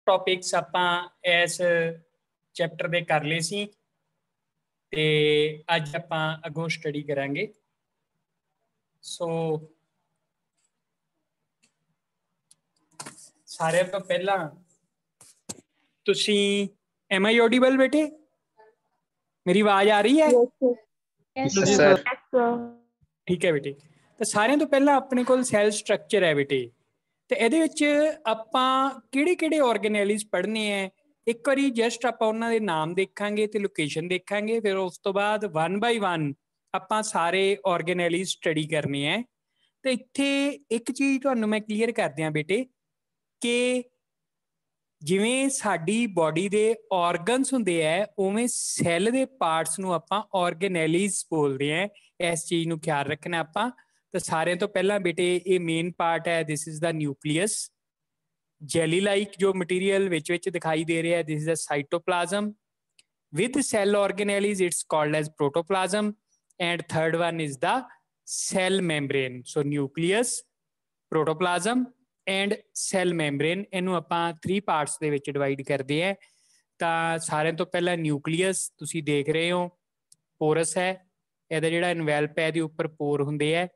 Topics आपां इस chapter दे कर लए सी ते अज आपां अगों स्टडी करांगे। सो सारे तो पहला तुसी एम आई ऑडिबल बेटे, मेरी आवाज आ रही है? Yes, sir. ठीक है बेटे। तो सारे तो पहला अपने कोल सैल स्ट्रक्चर है बेटे, तो ये आपां किहड़े-किहड़े ऑर्गेनेलिज पढ़ने हैं। एक बारी जस्ट आपां उन्हां दे नाम देखांगे ते लोकेशन देखांगे, फिर उस तो बाद वन बाय वन आपां सारे ऑर्गेनेलिज स्टडी करने हैं। तो इत्थे एक चीज तुहानूं मैं क्लीयर कर दियां बेटे कि जिवें साडी बॉडी दे ऑर्गनस हुंदे है, उवें सैल दे पार्ट्स नूं आपां ऑर्गेनेलिज बोलदे हैं। इस चीज नूं ख्याल रखना आपां। तो सारे तो पहला बेटे ये मेन पार्ट है, this is the nucleus. Jelly like जो मटीरियल विच विच दिखाई दे रहा है, this is the cytoplasm. With cell organelles it's called as protoplasm, and third one is the cell membrane. So nucleus, protoplasm and cell membrane, इनू आपां 3 parts दे विच divide करते हैं। तो सारे तो पहला न्यूक्लियस तुसी देख रहे हो, पोरस है, ਇਹਦਾ ਜਿਹੜਾ ਇਨਵੈਲਪ ਹੈ ਇਹਦੇ ਉੱਪਰ ਪੋਰ ਹੁੰਦੇ ਹੈ,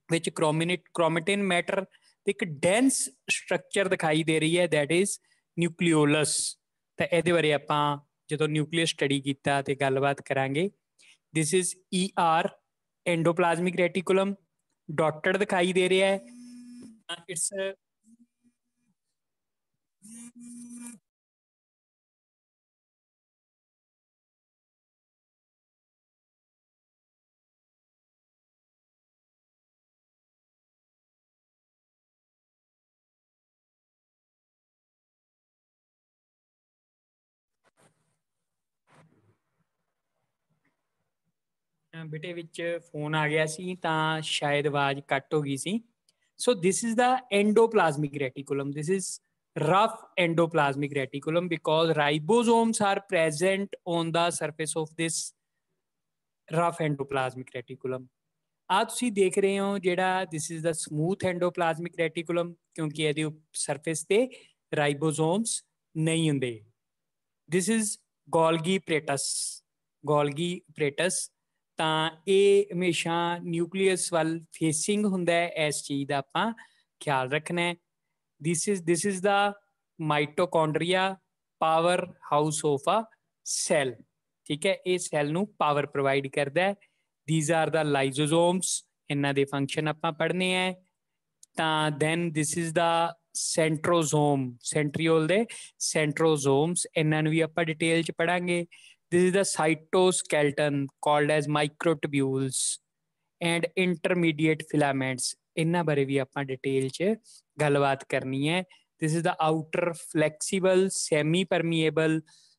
ਵਿੱਚ क्रोमेटिन मैटर ਤੇ ਇੱਕ ਡੈਂਸ ਸਟਰਕਚਰ ਦਿਖਾਈ ਦੇ ਰਹੀ ਹੈ, ਦੈਟ ਇਜ਼ ਨਿਊਕਲੀਓਲਸ। ਤਾਂ ਇਹਦੇ ਬਾਰੇ ਆਪਾਂ ਜਦੋਂ ਨਿਊਕਲੀਅਸ ਸਟੱਡੀ ਕੀਤਾ ਤੇ ਗੱਲਬਾਤ ਕਰਾਂਗੇ। This is ER, endoplasmic reticulum, dotted दिखाई दे रहा है। इट्स बेटे विच फोन आ गया सी तां शायद आवाज कट हो गई सी। So this is the endoplasmic reticulum, this is rough endoplasmic reticulum because ribosomes are present on the surface of this rough endoplasmic reticulum। आ तुसी देख रहे हो जेड़ा this is the smooth endoplasmic reticulum, क्योंकि ਇਹਦੇ सरफेस ते राइबोसोम्स नहीं ਹੁੰਦੇ। This is Golgi apparatus, Golgi apparatus. ਤਾਂ ਇਹ ਹਮੇਸ਼ਾ ਨਿਊਕਲੀਅਸ ਵੱਲ ਫੇਸਿੰਗ ਹੁੰਦਾ ਹੈ, ਇਸ ਚੀਜ਼ ਦਾ ਆਪਾਂ ਖਿਆਲ ਰੱਖਣਾ ਹੈ। This is the mitochondria, power house of a cell. ਠੀਕ ਹੈ, ਇਹ ਸੈਲ ਨੂੰ ਪਾਵਰ ਪ੍ਰੋਵਾਈਡ ਕਰਦਾ ਹੈ। ਥੀਸ ਆਰ ਦਾ ਲਾਈਜ਼ੋਸੋਮਸ, ਇਹਨਾਂ ਦੇ ਫੰਕਸ਼ਨ ਆਪਾਂ ਪੜ੍ਹਨੇ ਹੈ। ਤਾਂ ਦੈਨ ਦਿਸ ਇਜ਼ ਦਾ ਸੈਂਟਰੋਜ਼ੋਮ, ਸੈਂਟਰੀਓਲ ਦੇ ਸੈਂਟਰੋਜ਼ੋਮਸ, ਇਹਨਾਂ ਨੂੰ ਵੀ ਆਪਾਂ ਡਿਟੇਲ 'ਚ ਪੜ੍ਹਾਂਗੇ। This is the cytoskeleton called as microtubules and intermediate filaments, इन्हां बारे भी आपां डिटेल च गलबात करनी है। This is the outer flexible semi permeable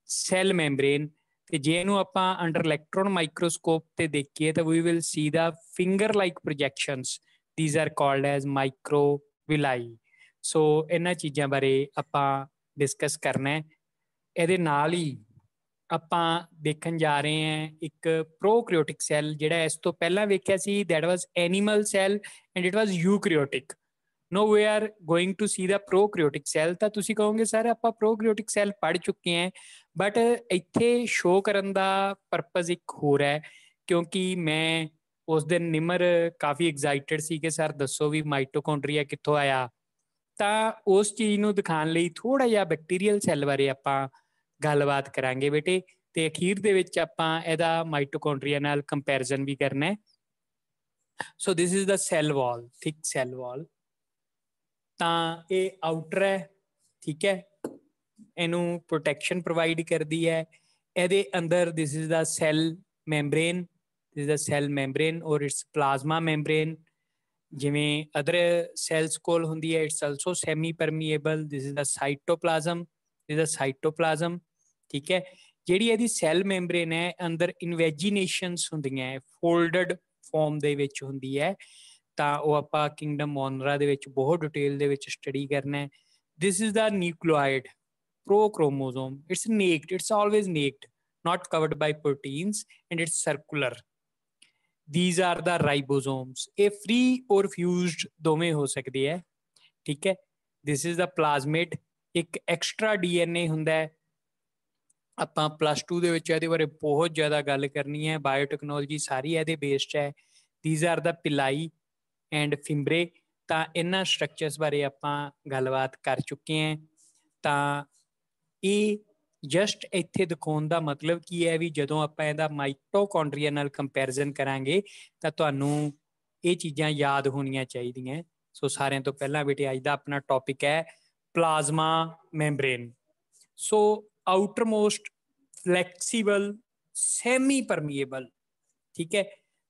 cell membrane, ਤੇ ਜੇ ਇਹਨੂੰ ਆਪਾਂ ਅੰਡਰ ਇਲੈਕਟ੍ਰੋਨ ਮਾਈਕਰੋਸਕੋਪ ਤੇ ਦੇਖੀਏ ਤਾਂ we will see the finger like projections, these are called as microvilli। ਸੋ ਇਹਨਾਂ ਚੀਜ਼ਾਂ ਬਾਰੇ ਆਪਾਂ ਡਿਸਕਸ ਕਰਨਾ ਹੈ। ਇਹਦੇ ਨਾਲ ਹੀ ਆਪਾਂ ਦੇਖਣ ਜਾ ਰਹੇ ਹਾਂ ਇੱਕ ਪ੍ਰੋਕੈਰੀਓਟਿਕ ਸੈੱਲ, ਜਿਹੜਾ ਇਸ ਤੋਂ ਪਹਿਲਾਂ ਵੇਖਿਆ ਸੀ that was animal cell and it was eukaryotic. Now we are going to see the prokaryotic cell. ਤਾਂ ਤੁਸੀਂ ਕਹੋਗੇ ਸਰ ਆਪਾਂ ਪ੍ਰੋਕੈਰੀਓਟਿਕ ਸੈੱਲ ਪੜ੍ਹ ਚੁੱਕੇ ਹਾਂ, ਬਟ ਇੱਥੇ ਸ਼ੋ ਕਰਨ ਦਾ ਪਰਪਸ ਇੱਕ ਹੋਰ ਹੈ, ਕਿਉਂਕਿ ਮੈਂ ਉਸ ਦਿਨ ਨਿਮਰ ਕਾਫੀ ਐਗਜ਼ਾਈਟਡ ਸੀ ਕਿ ਸਰ ਦੱਸੋ ਵੀ ਮਾਈਟੋਕੌਂਡਰੀਆ ਕਿੱਥੋਂ ਆਇਆ। ਤਾਂ ਉਸ ਚੀਜ਼ ਨੂੰ ਦਿਖਾਉਣ ਲਈ ਥੋੜਾ ਜਿਹਾ ਬੈਕਟੀਰੀਅਲ ਸੈੱਲ ਬਾਰੇ ਆਪਾਂ ਗੱਲਬਾਤ ਕਰਾਂਗੇ ਬੇਟੇ, ਤੇ ਅਖੀਰ ਦੇ ਵਿੱਚ ਆਪਾਂ ਇਹਦਾ ਮਾਈਟੋਕੌਂਡਰੀਆ ਨਾਲ ਕੰਪੈਰੀਜ਼ਨ ਵੀ ਕਰਨਾ ਹੈ। So this is the cell wall, thick cell wall. ਤਾਂ ਇਹ ਆਊਟਰ ਹੈ, ਠੀਕ ਹੈ, ਇਹਨੂੰ ਪ੍ਰੋਟੈਕਸ਼ਨ ਪ੍ਰੋਵਾਈਡ ਕਰਦੀ ਹੈ। ਇਹਦੇ ਅੰਦਰ ਦਿਸ is the cell membrane, this is the cell membrane ਔਰ ਇਟਸ ਪਲਾਜ਼ਮਾ ਮੈਂਬਰੇਨ। ਜਿਵੇਂ ਅਦਰ ਸੈਲਸ ਕੋਲ ਹੁੰਦੀ ਹੈ, it's also semi permeable, this is the cytoplasm, this is the cytoplasm. ਠੀਕ ਹੈ, ਜਿਹੜੀ ਇਹਦੀ ਸੈੱਲ ਮੈਂਬਰੇਨ ਹੈ ਅੰਦਰ ਇਨਵੈਜੀਨੇਸ਼ਨਸ ਹੁੰਦੀਆਂ ਹੈ, ਫੋਲਡਡ ਫਾਰਮ ਦੇ ਵਿੱਚ ਹੁੰਦੀ ਹੈ। ਤਾਂ ਉਹ ਆਪਾਂ ਕਿੰਗਡਮ ਮੋਨਰਾ ਦੇ ਵਿੱਚ ਬਹੁਤ ਡਿਟੇਲ ਦੇ ਵਿੱਚ ਸਟੱਡੀ ਕਰਨਾ ਹੈ। This is the nucleoid prochromosome, it's naked, it's always naked, not covered by proteins, and it's circular। These are the ribosomes। ਇਹ free or fused ਦੋਵੇਂ ਹੋ ਸਕਦੇ ਹੈ। ਠੀਕ ਹੈ, this is the plasmid, एक एक्स्ट्रा DNA हुंदा है। ਆਪਾਂ +2 ਦੇ ਵਿੱਚ ਇਹਦੇ ਬਾਰੇ ਬਹੁਤ ਜ਼ਿਆਦਾ ਗੱਲ ਕਰਨੀ ਹੈ। ਬਾਇਓਟੈਕਨੋਲੋਜੀ ਸਾਰੀ ਇਹਦੇ ਬੇਸਡ ਹੈ। These are the pili and fimbriae. ਤਾਂ ਇਹਨਾਂ ਸਟਰਕਚਰਸ ਬਾਰੇ ਆਪਾਂ ਗੱਲਬਾਤ ਕਰ ਚੁੱਕੇ ਹਾਂ। ਤਾਂ ਇਹ ਜਸਟ ਇੱਥੇ ਦਿਖਾਉਣ ਦਾ ਮਤਲਬ ਕੀ ਹੈ ਵੀ ਜਦੋਂ ਆਪਾਂ ਇਹਦਾ ਮਾਈਟੋਕੌਂਡਰੀਆ ਨਾਲ ਕੰਪੈਰੀਜ਼ਨ ਕਰਾਂਗੇ ਤਾਂ ਤੁਹਾਨੂੰ ਇਹ ਚੀਜ਼ਾਂ ਯਾਦ ਹੋਣੀਆਂ ਚਾਹੀਦੀਆਂ। ਸੋ ਸਾਰਿਆਂ ਤੋਂ ਪਹਿਲਾਂ ਬੇਟੇ ਅੱਜ ਦਾ ਆਪਣਾ ਟੌਪਿਕ ਹੈ ਪਲਾਜ਼ਮਾ ਮੈਂਬਰੇਨ। ਸੋ ਆਊਟਰਮੋਸਟ ਫਲੈਕਸੀਬਲ ਸੈਮੀ ਪਰਮੀਏਬਲ, ਠੀਕ ਹੈ,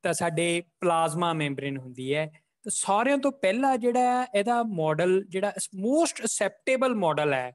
ਤਾਂ ਸਾਡੇ ਪਲਾਜ਼ਮਾ ਮੈਂਬਰੇਨ ਹੁੰਦੀ ਹੈ। ਤਾਂ ਸਾਰਿਆਂ ਤੋਂ ਪਹਿਲਾਂ ਜਿਹੜਾ ਇਹਦਾ ਮਾਡਲ ਜਿਹੜਾ ਮੋਸਟ ਅਸੈਪਟੇਬਲ ਮਾਡਲ ਹੈ,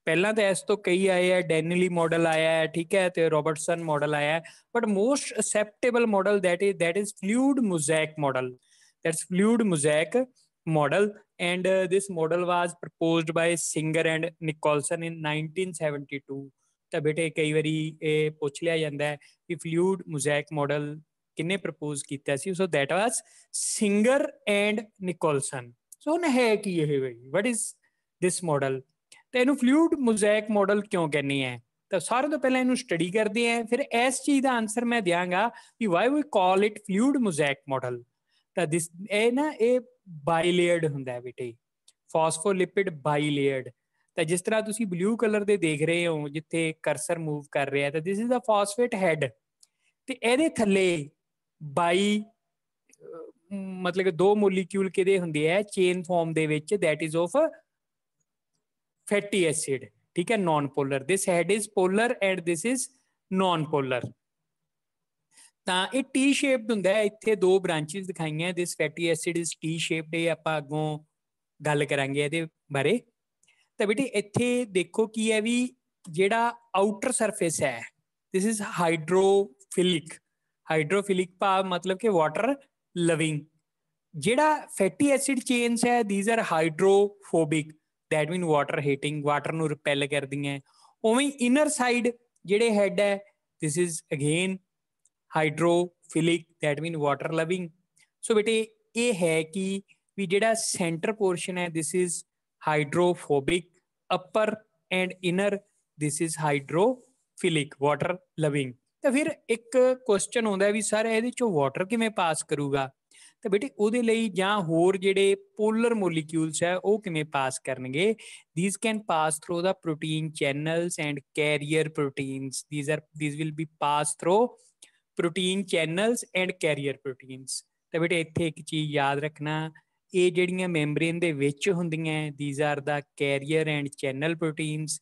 ਪਹਿਲਾਂ ਤਾਂ ਇਸ ਤੋਂ ਕਈ ਆਏ ਹੈ, ਡੈਨਿਲੀ ਮਾਡਲ ਆਇਆ ਹੈ, ਠੀਕ ਹੈ, ਤੇ ਰੋਬਰਟਸਨ ਮਾਡਲ ਆਇਆ ਹੈ, but most acceptable model that is fluid mosaic model. That's fluid mosaic model, and this model was proposed by Singer and Nicholson in 1972. ਤਾਂ ਬੇਟੇ ਕਈ ਵਾਰੀ ਇਹ ਪੁੱਛ ਲਿਆ ਜਾਂਦਾ ਹੈ ਕਿ ਫਲੂਇਡ ਮੋਜ਼ੈਕ ਮਾਡਲ ਕਿੰਨੇ ਪ੍ਰਪੋਜ਼ ਕੀਤਾ ਸੀ। So that was Singer and Nicolson. So ਹੁਣ ਹੈ ਕੀ ਇਹ ਬਈ, ਵਟ ਇਜ਼ ਦਿਸ ਮਾਡਲ? ਤਾਂ ਇਹਨੂੰ ਫਲੂਇਡ ਮੋਜ਼ੈਕ ਮਾਡਲ ਕਿਉਂ ਕਹਿੰਦੇ ਹੈ? ਤਾਂ ਸਾਰਿਆਂ ਤੋਂ ਪਹਿਲਾਂ ਇਹਨੂੰ ਸਟੱਡੀ ਕਰਦੇ ਹਾਂ, ਫਿਰ ਇਸ ਚੀਜ਼ ਦਾ ਆਨਸਰ ਮੈਂ ਦਿਆਂਗਾ ਕਿ why we call it fluid mosaic model. ਤਾਂ ਦਿਸ ਇਹ ਨਾ ਇਹ ਬਾਈਲੇਅਰਡ ਹੁੰਦਾ ਹੈ ਬੇਟੇ, ਫਾਸਫੋਲਿਪਿਡ ਬਾਈਲੇਅਰਡ। ਤਾਂ ਜਿਸ ਤਰ੍ਹਾਂ ਤੁਸੀਂ ਬਲੂ ਕਲਰ ਦੇ ਦੇਖ ਰਹੇ ਹੋ ਜਿੱਥੇ ਕਰਸਰ ਮੂਵ ਕਰ ਰਿਹਾ, ਤਾਂ this is the phosphate head, ਤੇ ਇਹਦੇ ਥੱਲੇ ਬਾਈ ਮਤਲਬ ਕਿ 2 ਮੋਲੀਕਿਊਲ ਕਿਹਦੇ ਹੁੰਦੇ ਆ ਚੇਨ ਫਾਰਮ ਦੇ ਵਿੱਚ, that is of fatty acid, ਠੀਕ ਹੈ, non polar. This head is polar and this is non polar. ਤਾਂ ਇਹ ਟੀ ਸ਼ੇਪਡ ਹੁੰਦਾ ਹੈ। ਇੱਥੇ 2 ਬ੍ਰਾਂਚਿਸ ਦਿਖਾਈਆਂ। This fatty acid is T shaped. ਇਹ ਆਪਾਂ ਅੱਗੋਂ ਗੱਲ ਕਰਾਂਗੇ ਇਹਦੇ ਬਾਰੇ। ਤਾਂ ਬੇਟੇ ਇੱਥੇ ਦੇਖੋ ਕੀ ਹੈ ਵੀ ਜਿਹੜਾ ਆਊਟਰ ਸਰਫੇਸ ਹੈ, ਦਿਸ ਇਜ਼ ਹਾਈਡਰੋਫਿਲਿਕ। ਹਾਈਡਰੋਫਿਲਿਕ ਭਾਵ ਮਤਲਬ ਕਿ ਵਾਟਰ ਲਵਿੰਗ। ਜਿਹੜਾ ਫੈਟੀ ਐਸਿਡ ਚੇਨਸ ਹੈ, these are hydrophobic, that mean water hating, water ਨੂੰ ਰਿਪੈਲ ਕਰਦੀਆਂ। ਉਵੇਂ ਇਨਰ ਸਾਈਡ ਜਿਹੜੇ ਹੈਡ ਹੈ, this is again hydrophilic, that mean water loving. So ਬੇਟੇ ਇਹ ਹੈ ਕਿ ਵੀ ਜਿਹੜਾ ਸੈਂਟਰ ਪੋਰਸ਼ਨ ਹੈ, this is hydrophobic, upper and inner this is hydrophilic, water loving। ਤਾਂ ਫਿਰ ਇੱਕ ਕੁਐਸਚਨ ਆਉਂਦਾ ਵੀ ਸਰ ਇਹਦੇ ਚੋਂ ਵਾਟਰ ਕਿਵੇਂ ਪਾਸ ਕਰੂਗਾ? ਤਾਂ ਬੇਟੇ ਉਹਦੇ ਲਈ ਜਾਂ ਹੋਰ ਜਿਹੜੇ ਪੋਲਰ ਮੋਲੀਕਿਊਲਸ ਹੈ ਉਹ ਕਿਵੇਂ ਪਾਸ ਕਰਨਗੇ? these can pass through the protein channels and carrier proteins. these will be passed through protein channels and carrier proteins। ਤਾਂ ਬੇਟੇ ਇੱਥੇ ਇੱਕ ਚੀਜ਼ ਯਾਦ ਰੱਖਣਾ, ਇਹ ਜਿਹੜੀਆਂ ਮੈਂਬਰੇਨ ਦੇ ਵਿੱਚ ਹੁੰਦੀਆਂ, these are the carrier and channel proteins.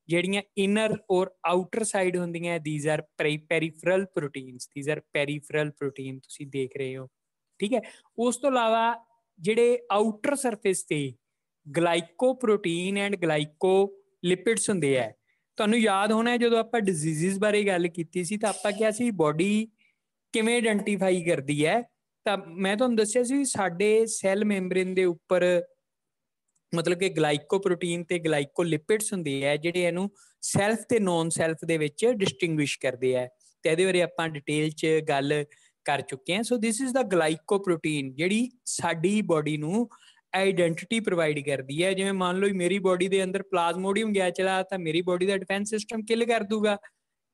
ਜਿਹੜੀਆਂ ਇਨਰ ਔਰ ਆਊਟਰ ਸਾਈਡ ਹੁੰਦੀਆਂ, these are peripheral proteins. These are peripheral protein, ਤੁਸੀਂ ਦੇਖ ਰਹੇ ਹੋ, ਠੀਕ ਹੈ। ਉਸ ਤੋਂ ਇਲਾਵਾ ਜਿਹੜੇ ਆਊਟਰ ਸਰਫੇਸ ਤੇ ਗਲਾਈਕੋ ਪ੍ਰੋਟੀਨ ਐਂਡ ਗਲਾਈਕੋ ਲਿਪਿਡਸ ਹੁੰਦੇ ਹੈ। ਤੁਹਾਨੂੰ ਯਾਦ ਹੋਣਾ ਜਦੋਂ ਆਪਾਂ ਡਿਜ਼ੀਜ਼ਸ ਬਾਰੇ ਗੱਲ ਕੀਤੀ ਸੀ ਤਾਂ ਆਪਾਂ ਕਿਹਾ ਸੀ ਬੋਡੀ ਕਿਵੇਂ ਆਇਡੈਂਟੀਫਾਈ ਕਰਦੀ ਹੈ। ਤਾਂ ਮੈਂ ਤੁਹਾਨੂੰ ਦੱਸਿਆ ਸੀ ਸਾਡੇ ਸੈੱਲ ਮੈਂਬਰੇਨ ਦੇ ਉੱਪਰ ਮਤਲਬ ਕਿ ਗਲਾਈਕੋ ਪ੍ਰੋਟੀਨ ਤੇ ਗਲਾਈਕੋ ਲਿਪਿਡਸ ਹੁੰਦੇ ਆ ਜਿਹੜੇ ਇਹਨੂੰ ਸੈਲਫ ਤੇ ਨੌਨ ਸੈਲਫ ਦੇ ਵਿੱਚ ਡਿਸਟਿੰਗੁਇਸ਼ ਕਰਦੇ ਆ। ਤੇ ਇਹਦੇ ਬਾਰੇ ਆਪਾਂ ਡਿਟੇਲ 'ਚ ਗੱਲ ਕਰ ਚੁੱਕੇ ਹਾਂ। ਸੋ ਦਿਸ ਇਜ਼ ਦਾ ਗਲਾਈਕੋ ਪ੍ਰੋਟੀਨ ਜਿਹੜੀ ਸਾਡੀ ਬੋਡੀ ਨੂੰ ਆਈਡੈਂਟਿਟੀ ਪ੍ਰੋਵਾਈਡ ਕਰਦੀ ਹੈ। ਜਿਵੇਂ ਮੰਨ ਲਓ ਮੇਰੀ ਬੋਡੀ ਦੇ ਅੰਦਰ ਪਲਾਜ਼ਮੋਡੀਅਮ ਗਿਆ ਚਲਾ ਤਾਂ ਮੇਰੀ ਬੋਡੀ ਦਾ ਡਿਫੈਂਸ ਸਿਸਟਮ ਕਿਲ ਕਰ ਦੂਗਾ।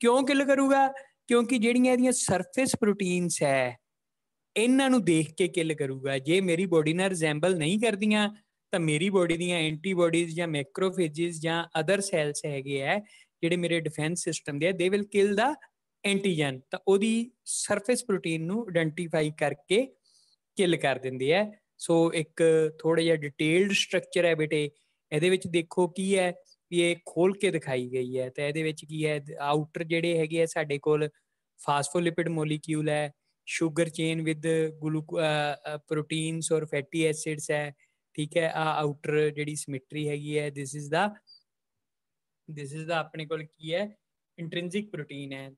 ਕਿਉਂ ਕਿਲ ਕਰੂਗਾ? ਕਿਉਂਕਿ ਜਿਹੜੀਆਂ ਇਹਦੀਆਂ ਸਰਫੇਸ ਪ੍ਰੋਟੀਨਸ ਹੈ ਇਹਨਾਂ ਨੂੰ ਦੇਖ ਕੇ ਕਿਲ ਕਰੂਗਾ। ਜੇ ਮੇਰੀ ਬੋਡੀ ਨਾਲ ਰਿਜ਼ੈਂਬਲ ਨਹੀਂ ਕਰਦੀਆਂ ਤਾਂ ਮੇਰੀ ਬੋਡੀ ਦੀਆਂ ਐਂਟੀਬੋਡੀਜ਼ ਜਾਂ ਮੈਕਰੋਫੇਜਿਸ ਜਾਂ ਅਦਰ ਸੈਲਸ ਹੈਗੇ ਆ ਜਿਹੜੇ ਮੇਰੇ ਡਿਫੈਂਸ ਸਿਸਟਮ ਦੇ, they will kill the antigen. ਤਾਂ ਉਹਦੀ ਸਰਫੇਸ ਪ੍ਰੋਟੀਨ ਨੂੰ ਆਇਡੈਂਟੀਫਾਈ ਕਰਕੇ ਕਿਲ ਕਰ ਦਿੰਦੇ ਆ। ਸੋ ਇੱਕ ਥੋੜਾ ਜਿਹਾ ਡਿਟੇਲਡ ਸਟਰਕਚਰ ਹੈ ਬੇਟੇ। ਇਹਦੇ ਵਿੱਚ ਦੇਖੋ ਕੀ ਹੈ ਵੀ ਇਹ ਖੋਲ ਕੇ ਦਿਖਾਈ ਗਈ ਹੈ। ਤਾਂ ਇਹਦੇ ਵਿੱਚ ਕੀ ਹੈ, ਆਊਟਰ ਜਿਹੜੇ ਹੈਗੇ ਆ ਸਾਡੇ ਕੋਲ ਫਾਸਫੋਲਿਪਿਡ ਮੋਲੀਕਿਊਲ ਹੈ, ਸ਼ੂਗਰ ਚੇਨ ਵਿਦ ਪ੍ਰੋਟੀਨਸ ਔਰ ਫੈਟੀ ਐਸਿਡਸ ਹੈ, ਠੀਕ ਹੈ। ਆ ਆਊਟਰ ਜਿਹੜੀ ਸਿਮੈਟਰੀ ਹੈਗੀ ਹੈ, ਦਿਸ ਇਜ਼ ਦਾ ਆਪਣੇ ਕੋਲ ਕੀ ਹੈ, ਇੰਟ੍ਰਿੰਸਿਕ ਪ੍ਰੋਟੀਨ ਹੈ,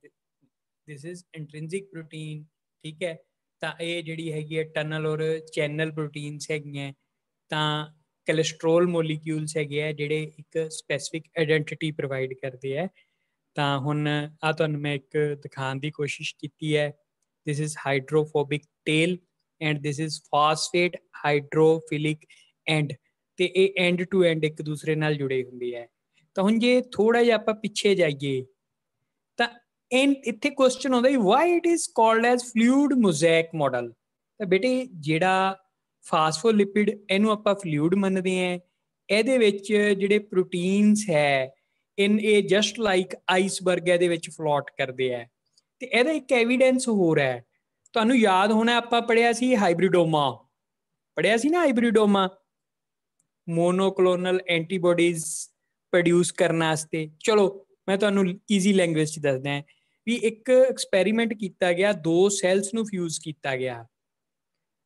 ਦਿਸ ਇਜ਼ ਇੰਟ੍ਰਿੰਸਿਕ ਪ੍ਰੋਟੀਨ, ਠੀਕ ਹੈ। ਤਾਂ ਇਹ ਜਿਹੜੀ ਹੈਗੀ ਹੈ ਟਨਲ ਔਰ ਚੈਨਲ ਪ੍ਰੋਟੀਨਸ ਹੈਗੀਆਂ। ਤਾਂ ਕੋਲੇਸਟਰੋਲ ਮੋਲੀਕਿਊਲਸ ਹੈਗੇ ਆ ਜਿਹੜੇ ਇੱਕ ਸਪੈਸੀਫਿਕ ਆਇਡੈਂਟਿਟੀ ਪ੍ਰੋਵਾਈਡ ਕਰਦੇ ਆ। ਤਾਂ ਹੁਣ ਆ ਤੁਹਾਨੂੰ ਮੈਂ ਇੱਕ ਦਿਖਾਉਣ ਦੀ ਕੋਸ਼ਿਸ਼ ਕੀਤੀ ਹੈ। This is hydrophobic tail and this is phosphate hydrophilic end। ਤੇ ਇਹ end to end ਇੱਕ ਦੂਸਰੇ ਨਾਲ ਜੁੜੇ ਹੁੰਦੇ ਹੈ। ਤਾਂ ਹੁਣ ਜੇ ਥੋੜਾ ਜਿਹਾ ਆਪਾਂ ਪਿੱਛੇ ਜਾਈਏ ਤਾਂ ਇੱਥੇ ਕੁਐਸਚਨ ਆਉਂਦਾ why it is called as fluid mosaic model. ਤਾਂ ਬੇਟੇ ਜਿਹੜਾ ਫਾਸਫੋਲਿਪਿਡ ਇਹਨੂੰ ਆਪਾਂ ਫਲੂਇਡ ਮੰਨਦੇ ਹਾਂ, ਇਹਦੇ ਵਿੱਚ ਜਿਹੜੇ ਪ੍ਰੋਟੀਨਸ ਹੈ ਇਹ ਜਸਟ ਲਾਈਕ ਆਈਸਬਰਗ ਇਹਦੇ ਵਿੱਚ ਫਲੋਟ ਕਰਦੇ ਆ। ਤੇ ਇਹਦਾ ਇੱਕ ਐਵੀਡੈਂਸ ਹੋਰ ਹੈ, ਤੁਹਾਨੂੰ ਯਾਦ ਹੋਣਾ ਆਪਾਂ ਪੜ੍ਹਿਆ ਸੀ ਹਾਈਬ੍ਰਿਡੋਮਾ, ਪੜ੍ਹਿਆ ਸੀ ਨਾ ਹਾਈਬ੍ਰਿਡੋਮਾ, ਮੋਨੋਕਲੋਨਲ ਐਂਟੀਬੋਡੀਜ਼ ਪ੍ਰੋਡਿਊਸ ਕਰਨ ਵਾਸਤੇ। ਚਲੋ ਮੈਂ ਤੁਹਾਨੂੰ ਈਜ਼ੀ ਲੈਂਗੁਏਜ 'ਚ ਦੱਸਦਾ ਵੀ ਇੱਕ ਐਕਸਪੈਰੀਮੈਂਟ ਕੀਤਾ ਗਿਆ, ਦੋ ਸੈਲਸ ਨੂੰ ਫਿਊਜ਼ ਕੀਤਾ ਗਿਆ,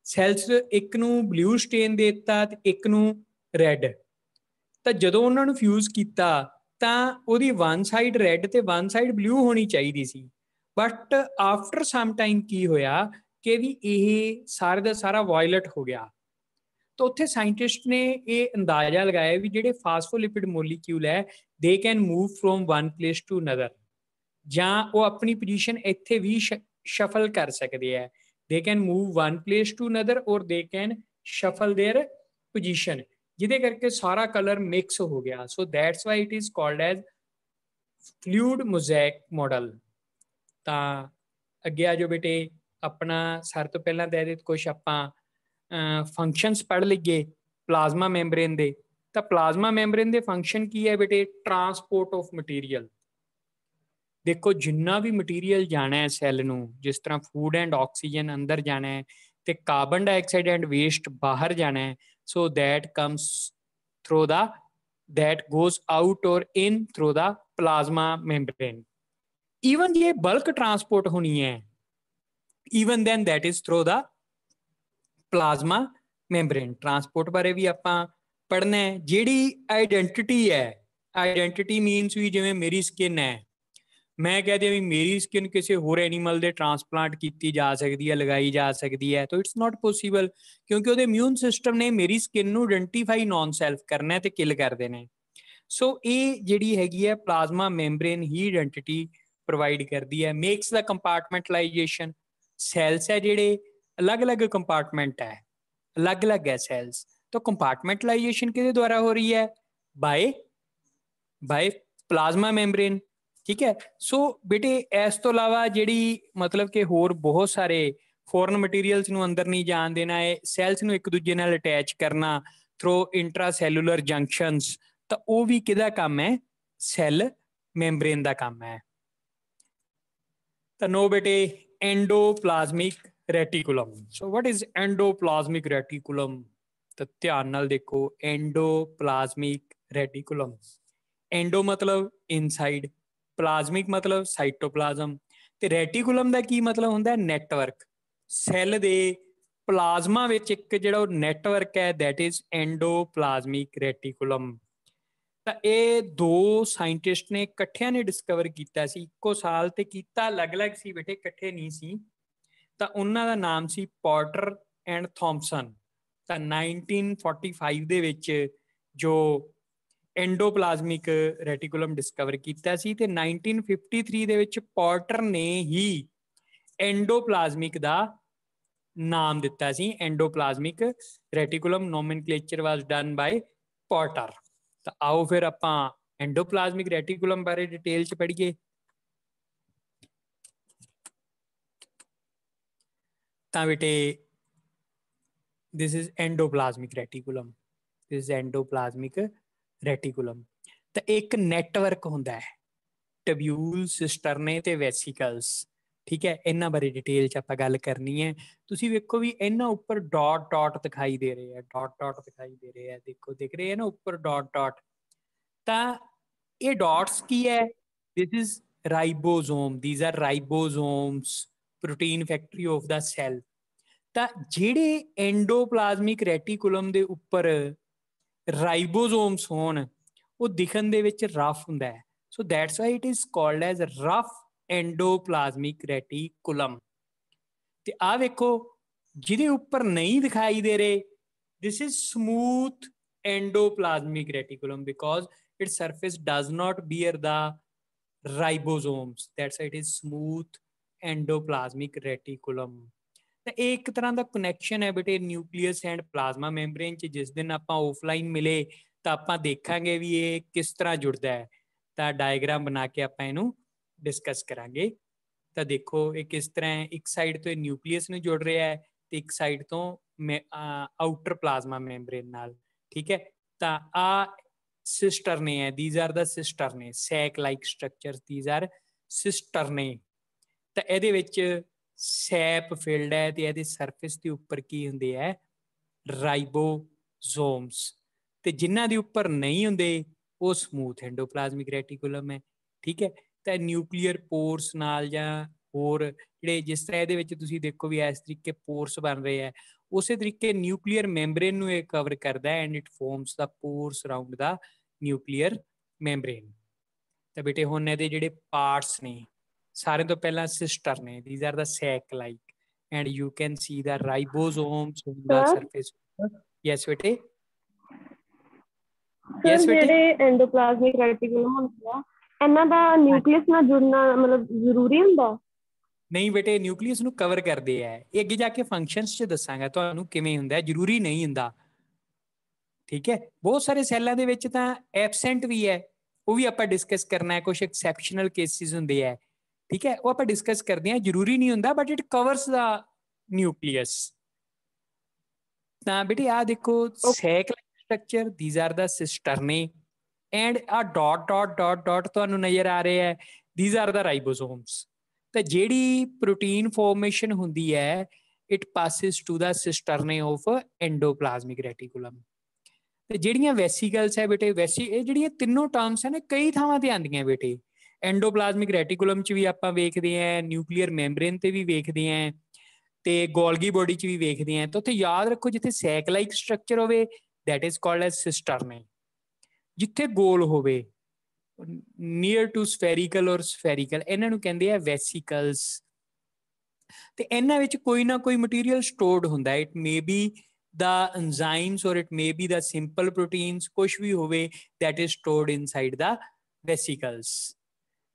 ਸੈਲਸ ਇੱਕ ਨੂੰ ਬਲੂ ਸਟੇਨ ਦੇ ਦਿੱਤਾ ਤੇ ਇੱਕ ਨੂੰ ਰੈੱਡ। ਤਾਂ ਜਦੋਂ ਉਹਨਾਂ ਨੂੰ ਫਿਊਜ਼ ਕੀਤਾ ਤਾਂ ਉਹਦੀ ਵਨ ਸਾਈਡ ਰੈੱਡ ਤੇ ਵਨ ਸਾਈਡ ਬਲੂ ਹੋਣੀ ਚਾਹੀਦੀ ਸੀ, ਬਟ ਆਫਟਰ ਸਮ ਟਾਈਮ ਕੀ ਹੋਇਆ ਕਿ ਵੀ ਇਹ ਸਾਰੇ ਦਾ ਸਾਰਾ ਵਾਇਲਟ ਹੋ ਗਿਆ। ਤਾਂ ਉੱਥੇ ਸਾਇੰਟਿਸਟ ਨੇ ਇਹ ਅੰਦਾਜ਼ਾ ਲਗਾਇਆ ਵੀ ਜਿਹੜੇ ਫਾਸਫੋਲਿਪਿਡ ਮੋਲੀਕਿਊਲ ਹੈ they can move from one place to another, ਜਾਂ ਉਹ ਆਪਣੀ ਪੋਜੀਸ਼ਨ ਇੱਥੇ ਵੀ ਸ਼ਫਲ ਕਰ ਸਕਦੇ ਹੈ। They can move one place to another ਔਰ they can shuffle there position, ਜਿਹਦੇ ਕਰਕੇ ਸਾਰਾ ਕਲਰ ਮਿਕਸ ਹੋ ਗਿਆ। So that's why it is called as fluid mosaic model. ਤਾਂ ਅੱਗੇ ਆ ਜਾਓ ਬੇਟੇ, ਆਪਣਾ ਸਾਰਿਆਂ ਤੋਂ ਪਹਿਲਾਂ ਤਾਂ ਇਹਦੇ ਕੁਝ ਆਪਾਂ ਫੰਕਸ਼ਨਸ ਪੜ੍ਹ ਲਈਏ ਪਲਾਜ਼ਮਾ ਮੈਂਬਰੇਨ ਦੇ। ਤਾਂ ਪਲਾਜ਼ਮਾ ਮੈਂਬਰੇਨ ਦੇ ਫੰਕਸ਼ਨ ਕੀ ਹੈ ਬੇਟੇ? Transport of material. ਦੇਖੋ ਜਿੰਨਾ ਵੀ ਮਟੀਰੀਅਲ ਜਾਣਾ ਹੈ ਸੈੱਲ ਨੂੰ, ਜਿਸ ਤਰ੍ਹਾਂ ਫੂਡ ਐਂਡ ਆਕਸੀਜਨ ਅੰਦਰ ਜਾਣਾ ਹੈ ਤੇ ਕਾਰਬਨ ਡਾਈਆਕਸਾਈਡ ਐਂਡ ਵੇਸਟ ਬਾਹਰ ਜਾਣਾ ਹੈ, so that comes through the that goes out or in through the plasma membrane. Even ये bulk transport होनी है, even then that is through the plasma membrane. Transport बारे भी ਆਪਾਂ ਪੜ੍ਹਨਾ ਹੈ। ਜਿਹੜੀ ਆਈਡੈਂਟਿਟੀ ਹੈ, ਆਈਡੈਂਟਿਟੀ ਮੀਨਸ ਵੀ ਜਿਵੇਂ ਮੇਰੀ ਸਕਿਨ ਹੈ, ਮੈਂ ਕਹਦੇ ਵੀ ਮੇਰੀ ਸਕਿਨ ਕਿਸੇ ਹੋਰ ਐਨੀਮਲ ਦੇ ਟ੍ਰਾਂਸਪਲਾਂਟ ਕੀਤੀ ਜਾ ਸਕਦੀ ਹੈ, ਲਗਾਈ ਜਾ ਸਕਦੀ ਹੈ, ਤਾਂ ਇਟਸ ਨਾਟ ਪੋਸੀਬਲ, ਕਿਉਂਕਿ ਉਹਦੇ ਇਮਿਊਨ ਸਿਸਟਮ ਨੇ ਮੇਰੀ ਸਕਿਨ ਨੂੰ ਆਇਡੈਂਟੀਫਾਈ ਨੌਨ ਸੈਲਫ ਕਰਨਾ ਤੇ ਕਿਲ ਕਰ ਦੇਣਾ। ਸੋ ਇਹ ਜਿਹੜੀ ਹੈਗੀ ਹੈ ਪਲਾਜ਼ਮਾ ਮੈਂਬਰੇਨ ਹੀ ਆਇਡੈਂਟਿਟੀ ਪ੍ਰੋਵਾਈਡ ਕਰਦੀ ਹੈ। ਮੇਕਸ ਦਾ ਕੰਪਾਰਟਮੈਂਟਲਾਈਜੇਸ਼ਨ, ਸੈਲਸ ਹੈ ਜਿਹੜੇ ਅਲੱਗ-ਅਲੱਗ ਕੰਪਾਰਟਮੈਂਟ ਹੈ, ਅਲੱਗ-ਅਲੱਗ ਹੈ ਸੈਲਸ, ਤਾਂ ਕੰਪਾਰਟਮੈਂਟਲਾਈਜੇਸ਼ਨ ਕਿਹਦੇ ਦੁਆਰਾ ਹੋ ਰਹੀ ਹੈ? By plasma membrane. ਠੀਕ ਹੈ। ਸੋ ਬੇਟੇ ਇਸ ਤੋਂ ਇਲਾਵਾ ਜਿਹੜੀ ਮਤਲਬ ਕਿ ਹੋਰ ਬਹੁਤ ਸਾਰੇ ਫੋਰਨ ਮਟੀਰੀਅਲਸ ਨੂੰ ਅੰਦਰ ਨਹੀਂ ਜਾਣ ਦੇਣਾ ਹੈ, ਸੈਲਸ ਨੂੰ ਇੱਕ ਦੂਜੇ ਨਾਲ ਅਟੈਚ ਕਰਨਾ ਥਰੂ ਇੰਟਰਾਸੈਲੂਲਰ ਜੰਕਸ਼ਨਸ, ਤਾਂ ਉਹ ਵੀ ਕਿਹਦਾ ਕੰਮ ਹੈ? ਸੈੱਲ ਮੈਂਬਰੇਨ ਦਾ ਕੰਮ ਹੈ। ਤਾਂ ਨੋ ਬੇਟੇ, ਐਂਡੋਪਲਾਜ਼ਮਿਕ ਰੈਟੀਕੂਲਮ। ਸੋ ਵਾਟ ਇਜ਼ ਐਂਡੋਪਲਾਜ਼ਮਿਕ ਰੈਟੀਕੂਲਮ? ਤਾਂ ਧਿਆਨ ਨਾਲ ਦੇਖੋ, ਐਂਡੋਪਲਾਜ਼ਮਿਕ ਰੈਟੀਕੂਲਮ, ਐਂਡੋ ਮਤਲਬ ਇਨਸਾਈਡ, ਪਲਾਜ਼ਮਿਕ ਮਤਲਬ ਸਾਈਟੋਪਲਾਜ਼ਮ, ਤੇ ਰੈਟੀਕੂਲਮ ਦਾ ਕੀ ਮਤਲਬ ਹੁੰਦਾ? ਨੈਟਵਰਕ। ਸੈੱਲ ਦੇ ਪਲਾਜ਼ਮਾ ਵਿੱਚ ਇੱਕ ਜਿਹੜਾ ਉਹ ਨੈਟਵਰਕ ਹੈ, ਦੈਟ ਇਜ਼ ਐਂਡੋਪਲਾਜ਼ਮਿਕ ਰੈਟੀਕੂਲਮ। ਤਾਂ ਇਹ ਦੋ ਸਾਇੰਟਿਸਟ ਨੇ ਇਕੱਠਿਆਂ ਨੇ ਡਿਸਕਵਰ ਕੀਤਾ ਸੀ, ਇੱਕੋ ਸਾਲ ਤੇ ਕੀਤਾ, ਅਲੱਗ-ਅਲੱਗ ਸੀ ਬੇਟੇ, ਇਕੱਠੇ ਨਹੀਂ ਸੀ। ਤਾਂ ਉਹਨਾਂ ਦਾ ਨਾਮ ਸੀ ਪੋਰਟਰ ਐਂਡ ਥੌਮਸਨ। ਤਾਂ 1945 ਦੇ ਵਿੱਚ ਜੋ ਐਂਡੋਪਲਾਜ਼ਮਿਕ ਰੈਟੀਕੂਲਮ ਡਿਸਕਵਰ ਕੀਤਾ ਸੀ, ਤੇ 1953 ਦੇ ਵਿੱਚ ਪੋਰਟਰ ਨੇ ਹੀ ਐਂਡੋਪਲਾਜ਼ਮਿਕ ਦਾ ਨਾਮ ਦਿੱਤਾ ਸੀ, ਐਂਡੋਪਲਾਜ਼ਮਿਕ ਰੈਟੀਕੂਲਮ। ਨੋਮਨਕਲੇਚਰ ਵਾਸ ਡਨ ਬਾय ਪੋਰਟਰ। ਤਾਂ ਆਓ ਫਿਰ ਆਪਾਂ ਐਂਡੋਪਲਾਜ਼ਮਿਕ ਰੈਟੀਕੂਲਮ ਬਾਰੇ ਡਿਟੇਲ ਚ ਪੜ੍ਹੀਏ। ਤਾਂ ਬੇਟੇ ਦਿਸ ਇਜ਼ ਐਂਡੋਪਲਾਜ਼ਮਿਕ ਰੈਟੀਕੂਲਮ, ਦਿਸ ਇਜ਼ ਐਂਡੋਪਲਾਜ਼ਮਿਕ ਰੈਟੀਕੂਲਮ। ਤਾਂ ਇੱਕ ਨੈਟਵਰਕ ਹੁੰਦਾ ਹੈ, ਟਿਬਿਊਲ, ਸਿਸਟਰਨੇ ਤੇ ਵੈਸੀਕਲਸ। ਠੀਕ ਹੈ, ਇਹਨਾਂ ਬਾਰੇ ਡਿਟੇਲ ਚ ਆਪਾਂ ਗੱਲ ਕਰਨੀ ਹੈ। ਤੁਸੀਂ ਵੇਖੋ ਵੀ ਇਹਨਾਂ ਉੱਪਰ ਡਾਟ ਡਾਟ ਦਿਖਾਈ ਦੇ ਰਹੇ ਆ, ਡਾਟ ਡਾਟ ਦਿਖਾਈ ਦੇ ਰਹੇ ਆ, ਦੇਖੋ ਦਿਖ ਰਹੇ ਆ ਨਾ ਉੱਪਰ ਡਾਟ ਡਾਟ। ਤਾਂ ਇਹ ਡਾਟਸ ਕੀ ਹੈ? This is ribosome, these are ribosomes, protein factory of the cell. ਤਾਂ ਜਿਹੜੇ ਐਂਡੋਪਲਾਜ਼ਮਿਕ ਰੈਟੀਕੂਲਮ ਦੇ ਉੱਪਰ ਰਾਈਬੋਜ਼ੋਮਸ ਹੋਣ, ਉਹ ਦਿਖਣ ਦੇ ਵਿੱਚ ਰਫ ਹੁੰਦਾ ਹੈ। So that's why it is called as rough endoplasmic reticulum. ਤੇ ਆਹ ਵੇਖੋ ਜਿਹਦੇ ਉੱਪਰ ਨਹੀਂ ਦਿਖਾਈ ਦੇ ਰਹੇ, this is smooth endoplasmic reticulum because its surface does not bear the ribosomes, that's why it is smooth endoplasmic reticulum। ਤਾਂ ਇਹ ਇੱਕ ਤਰ੍ਹਾਂ ਦਾ ਕਨੈਕਸ਼ਨ ਹੈ ਬੇਟੇ ਨਿਊਕਲੀਅਸ ਐਂਡ ਪਲਾਜ਼ਮਾ ਮੈਂਬਰੇਨ ਚ। ਜਿਸ ਦਿਨ ਆਪਾਂ ਆਫਲਾਈਨ ਮਿਲੇ ਤਾਂ ਆਪਾਂ ਦੇਖਾਂਗੇ ਵੀ ਇਹ ਕਿਸ ਤਰ੍ਹਾਂ ਜੁੜਦਾ ਹੈ। ਤਾਂ ਡਾਇਗਰਾਮ ਬਣਾ ਕੇ ਆਪਾਂ ਇਹਨੂੰ ਡਿਸਕਸ ਕਰਾਂਗੇ। ਤਾਂ ਦੇਖੋ ਇਹ ਕਿਸ ਤਰ੍ਹਾਂ ਹੈ, ਇੱਕ ਸਾਈਡ ਤੋਂ ਨਿਊਕਲੀਅਸ ਨੂੰ ਜੁੜ ਰਿਹਾ ਹੈ ਤੇ ਇੱਕ ਸਾਈਡ ਤੋਂ ਆਊਟਰ ਪਲਾਜ਼ਮਾ ਮੈਂਬਰੇਨ ਨਾਲ। ਠੀਕ ਹੈ, ਤਾਂ ਆ ਸਿਸਟਰ ਨੇ ਹੈ, these are the cisternae, sac like structure, these are cisternae. ਤਾਂ ਇਹਦੇ ਵਿੱਚ ਸੈਪ ਫਿਲਡ ਹੈ ਤੇ ਇਹਦੇ ਸਰਫੇਸ ਦੇ ਉੱਪਰ ਕੀ ਹੁੰਦੇ ਹੈ, ਰਾਈਬੋਸੋਮਸ, ਤੇ ਜਿਨ੍ਹਾਂ ਦੇ ਉੱਪਰ ਨਹੀਂ ਹੁੰਦੇ ਉਹ ਸਮੂਥ ਐਂਡੋਪਲਾਜ਼ਮਿਕ ਰੈਟੀਕੂਲਮ ਹੈ। ਠੀਕ ਹੈ, ਤਾਂ ਨਿਊਕਲੀਅਰ ਪੋਰਸ ਨਾਲ ਜਾਂ ਹੋਰ ਜਿਹੜੇ, ਜਿਸ ਤਰ੍ਹਾਂ ਇਹਦੇ ਵਿੱਚ ਤੁਸੀਂ ਦੇਖੋ ਵੀ ਇਸ ਤਰੀਕੇ ਪੋਰਸ ਬਣ ਰਹੇ ਹੈ, ਉਸੇ ਤਰੀਕੇ ਨਿਊਕਲੀਅਰ ਮੈਂਬਰੇਨ ਨੂੰ ਇਹ ਕਵਰ ਕਰਦਾ ਹੈ and it farms the Porus around the nuclear membrane. ਤਾਂ ਬੇਟੇ ਹੁਣ ਇਹਦੇ ਜਿਹੜੇ ਪਾਰਟਸ ਨੇ, ਸਾਰਿਆਂ ਤੋਂ ਪਹਿਲਾਂ ਸਿਸਟਰ ਨੇ, these are the sac like and you can see the ribosomes on the surface. Yes bete, yes bete, ਜਿਹੜੇ ਐਂਡੋਪਲਾਜ਼ਮਿਕ ਰੈਟੀਕੂਲਮ ਹੁੰਦਾ ਇਹਨਾਂ ਦਾ ਨਿਊਕਲੀਅਸ ਨਾਲ ਜੁੜਨਾ ਮਤਲਬ ਜ਼ਰੂਰੀ ਹੁੰਦਾ? ਨਹੀਂ ਬੇਟੇ, ਨਿਊਕਲੀਅਸ ਨੂੰ ਕਵਰ ਕਰਦੇ ਆ, ਇਹ ਅੱਗੇ ਜਾ ਕੇ ਫੰਕਸ਼ਨਸ 'ਚ ਦੱਸਾਂਗਾ ਤੁਹਾਨੂੰ ਕਿਵੇਂ ਹੁੰਦਾ, ਜ਼ਰੂਰੀ ਨਹੀਂ ਹੁੰਦਾ। ਠੀਕ ਹੈ, ਬਹੁਤ ਸਾਰੇ ਸੈੱਲਾਂ ਦੇ ਵਿੱਚ ਤਾਂ ਐਬਸੈਂਟ ਵੀ ਹੈ, ਉਹ ਵੀ ਆਪਾਂ ਡਿਸਕਸ ਕਰਨਾ ਹੈ। ਕੁਝ ਐਕਸੈਪਸ਼ਨਲ ਕੇਸਿਸ ਹੁੰਦੇ ਹੈ, ਠੀਕ ਹੈ, ਉਹ ਆਪਾਂ ਡਿਸਕਸ ਕਰਦੇ ਹਾਂ, ਜ਼ਰੂਰੀ ਨਹੀਂ ਹੁੰਦਾ, but it covers the nucleus. ਤਾਂ ਬੇਟੇ ਆ ਦੇਖੋ sac like structure, these are the cisternae and ਆ ਡਾਟ ਡਾਟ ਡਾਟ ਡਾਟ ਤੁਹਾਨੂੰ ਨਜ਼ਰ ਆ ਰਹੇ ਹੈ, these are the ਰਾਈਬੋਸੋਮਸ। ਤਾਂ ਜਿਹੜੀ ਪ੍ਰੋਟੀਨ ਫਾਰਮੇਸ਼ਨ ਹੁੰਦੀ ਹੈ, it passes to the cisternae of endoplasmic reticulum. ਤੇ ਜਿਹੜੀਆਂ ਵੈਸੀਕਲਸ ਹੈ ਬੇਟੇ, ਇਹ ਜਿਹੜੀਆਂ ਤਿੰਨੋਂ ਟਰਮਸ ਹਨ ਕਈ ਥਾਵਾਂ ਤੇ ਆਉਂਦੀਆਂ ਬੇਟੇ, ਐਂਡੋਪਲਾਜ਼ਮਿਕ ਰੈਟੀਕੂਲਮ 'ਚ ਵੀ ਆਪਾਂ ਵੇਖਦੇ ਹਾਂ, ਨਿਊਕਲੀਅਰ ਮੈਂਬਰੇਨ ਤੇ ਵੀ ਵੇਖਦੇ ਹਾਂ, ਤੇ ਗੋਲਗੀ ਬੋਡੀ 'ਚ ਵੀ ਵੇਖਦੇ ਹਾਂ। ਤਾਂ ਉੱਥੇ ਯਾਦ ਰੱਖੋ, ਜਿੱਥੇ ਸੈਕ ਲਾਈਕ ਸਟਰਕਚਰ ਹੋਵੇ ਦੈਟ ਇਜ਼ ਕਾਲਡ ਐਜ਼ ਸਿਸਟਰਨੇ, ਜਿੱਥੇ ਗੋਲ ਹੋਵੇ ਨੀਅਰ ਟੂ ਸਫੈਰੀਕਲ ਔਰ ਸਫੈਰੀਕਲ, ਇਹਨਾਂ ਨੂੰ ਕਹਿੰਦੇ ਆ ਵੈਸੀਕਲਸ। ਤੇ ਇਹਨਾਂ ਵਿੱਚ ਕੋਈ ਨਾ ਕੋਈ ਮਟੀਰੀਅਲ ਸਟੋਰਡ ਹੁੰਦਾ, it may be the enzymes or it may be the simple proteins, kuch bhi hove, that is stored inside the vesicles.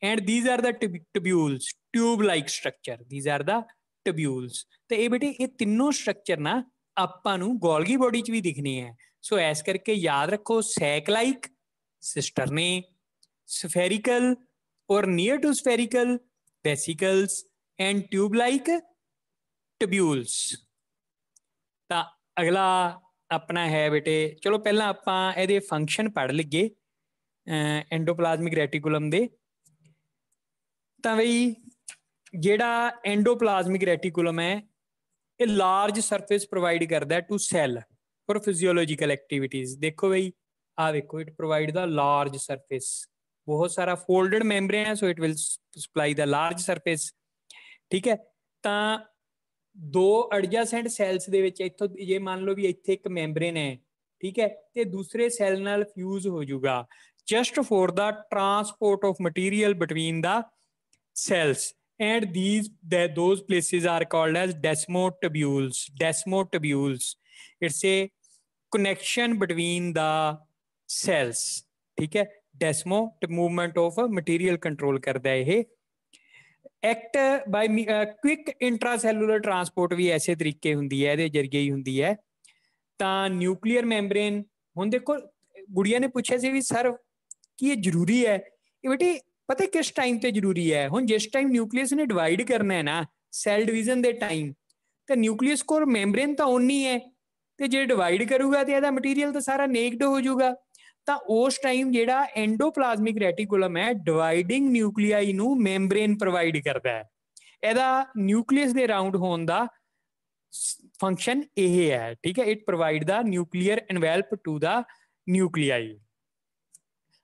And these are the tubules, tube like structure, these are the tubules. ਤੇ ਇਹ ਬੇਟੇ ਇਹ ਤਿੰਨੋਂ structure ਨਾ ਆਪਾਂ ਨੂੰ ਗੋਲਗੀ body 'ਚ ਵੀ ਦਿਖਣੇ ਹੈ। ਸੋ ਐਸ ਕਰਕੇ ਯਾਦ ਰੱਖੋ, ਸੈਕ like, ਸਿਸਟਰਨੇ, spherical or near to spherical vesicles and tube like tubules। ਤਾਂ ਅਗਲਾ ਆਪਣਾ ਹੈ ਬੇਟੇ, ਚਲੋ ਪਹਿਲਾਂ ਆਪਾਂ ਇਹਦੇ ਫੰਕਸ਼ਨ ਪੜ੍ਹ ਲਈਏ ਐਂਡੋਪਲਾਜ਼ਮਿਕ ਰੈਟੀਕੂਲਮ ਦੇ। ਤਾਂ ਬਈ ਜਿਹੜਾ ਐਂਡੋਪਲਾਜ਼ਮਿਕ ਰੈਟੀਕੂਲਮ ਹੈ, ਇਹ ਲਾਰਜ ਸਰਫੇਸ ਪ੍ਰੋਵਾਈਡ ਕਰਦਾ to cell for physiological activities. ਦੇਖੋ ਬਈ ਆ ਵੇਖੋ, it provide the large surface, ਬਹੁਤ ਸਾਰਾ ਫੋਲਡਡ ਮੈਂਬਰੇਨ ਹੈ, so it will supply the large surface. ਠੀਕ ਹੈ, ਤਾਂ ਦੋ ਐਡਜੈਸੈਂਟ ਸੈਲਸ ਦੇ ਵਿੱਚ ਇੱਥੋਂ ਜੇ ਮੰਨ ਲਓ ਵੀ ਇੱਥੇ ਇੱਕ ਮੈਂਬਰੇਨ ਹੈ, ਠੀਕ ਹੈ, ਤੇ ਦੂਸਰੇ ਸੈੱਲ ਨਾਲ ਫਿਊਜ਼ ਹੋ ਜਾਊਗਾ just for the transport of material between the cells, and those places are called as desmotubules, desmotubules, it's a connection between the cells। ਠੀਕ ਹੈ, desmo movement of material control ਕਰਦਾ ਇਹ। ਐਕਟ ਬਾਈ quick ਇੰਟਰਾਸੈਲੂਲਰ transport ਵੀ ਐਸੇ ਤਰੀਕੇ ਹੁੰਦੀ ਹੈ, ਇਹਦੇ ਜਰੀਏ ਹੀ ਹੁੰਦੀ ਹੈ। ਤਾਂ ਨਿਊਕਲੀਅਰ ਮੈਂਬਰੇਨ, ਹੁਣ ਦੇਖੋ ਗੁੜੀਆ ਨੇ ਪੁੱਛਿਆ ਸੀ ਵੀ ਸਰ ਕੀ ਇਹ ਜ਼ਰੂਰੀ ਹੈ, ਇਹ ਬੇਟੇ ਪਤਾ ਕਿਸ ਟਾਈਮ ਤੇ ਜ਼ਰੂਰੀ ਹੈ। ਹੁਣ ਜਿਸ ਟਾਈਮ ਨਿਊਕਲੀਅਸ ਨੇ ਡਿਵਾਈਡ ਕਰਨਾ ਹੈ ਨਾ, ਸੈਲ ਡਿਵੀਜ਼ਨ ਦੇ ਟਾਈਮ, ਤੇ ਨਿਊਕਲੀਅਸ ਕੋਲ ਮੈਂਬਰੇਨ ਤਾਂ ਓਨੀ ਹੈ, ਤੇ ਜੇ ਡਿਵਾਈਡ ਕਰੂਗਾ ਤੇ ਇਹਦਾ ਮਟੀਰੀਅਲ ਤਾਂ ਸਾਰਾ ਨੇਕਡ ਹੋ ਜਾਊਗਾ। ਤਾਂ ਉਸ ਟਾਈਮ ਜਿਹੜਾ ਐਂਡੋਪਲਾਜ਼ਮਿਕ ਰੈਟੀਕੂਲਮ ਹੈ, ਡਿਵਾਈਡਿੰਗ ਨਿਊਕਲੀਆਈ ਨੂੰ ਮੈਂਬਰੇਨ ਪ੍ਰੋਵਾਈਡ ਕਰਦਾ ਹੈ। ਇਹਦਾ ਨਿਊਕਲੀਅਸ ਦੇ ਅਰਾਊਂਡ ਹੋਣ ਦਾ ਫੰਕਸ਼ਨ ਇਹ ਹੈ। ਠੀਕ ਹੈ, it provide the nuclear envelope to the nuclei.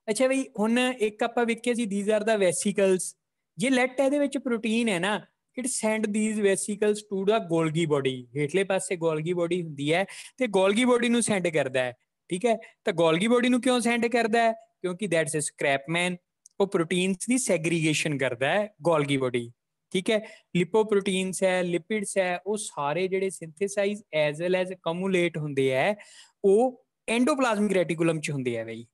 ਅੱਛਾ ਬਈ ਹੁਣ ਇੱਕ ਆਪਾਂ ਵੇਖਿਆ ਸੀ, these are the vesicles। ਜੇ ਲੈਟ ਇਹਦੇ ਵਿੱਚ ਪ੍ਰੋਟੀਨ ਹੈ ਨਾ, it send these vesicles to the Golgi body, ਹੇਠਲੇ ਪਾਸੇ ਗੋਲਗੀ ਬੋਡੀ ਹੁੰਦੀ ਹੈ, ਤੇ ਗੋਲਗੀ ਬੋਡੀ ਨੂੰ ਸੈਂਡ ਕਰਦਾ ਹੈ। ਠੀਕ ਹੈ, ਤਾਂ ਗੋਲਗੀ ਬੋਡੀ ਨੂੰ ਕਿਉਂ ਸੈਂਡ ਕਰਦਾ ਹੈ? ਕਿਉਂਕਿ ਦੈਟਸ ਅ ਸਕ੍ਰੈਪਮੈਨ, ਉਹ ਪ੍ਰੋਟੀਨਸ ਦੀ ਸੈਗਰੀਗੇਸ਼ਨ ਕਰਦਾ ਹੈ ਗੋਲਗੀ ਬੋਡੀ। ਠੀਕ ਹੈ, ਲਿਪੋਪ੍ਰੋਟੀਨਸ ਹੈ, ਲਿਪਿਡਸ ਹੈ, ਉਹ ਸਾਰੇ ਜਿਹੜੇ ਸਿੰਥੇਸਾਈਜ਼ ਐਜ਼ ਵੈਲ ਐਜ਼ ਕਮੂਲੇਟ ਹੁੰਦੇ ਹੈ, ਉਹ ਐਂਡੋਪਲਾਜ਼ਮਿਕ ਰੈਟੀਕੂਲਮ 'ਚ ਹੁੰਦੇ ਆ ਬਈ।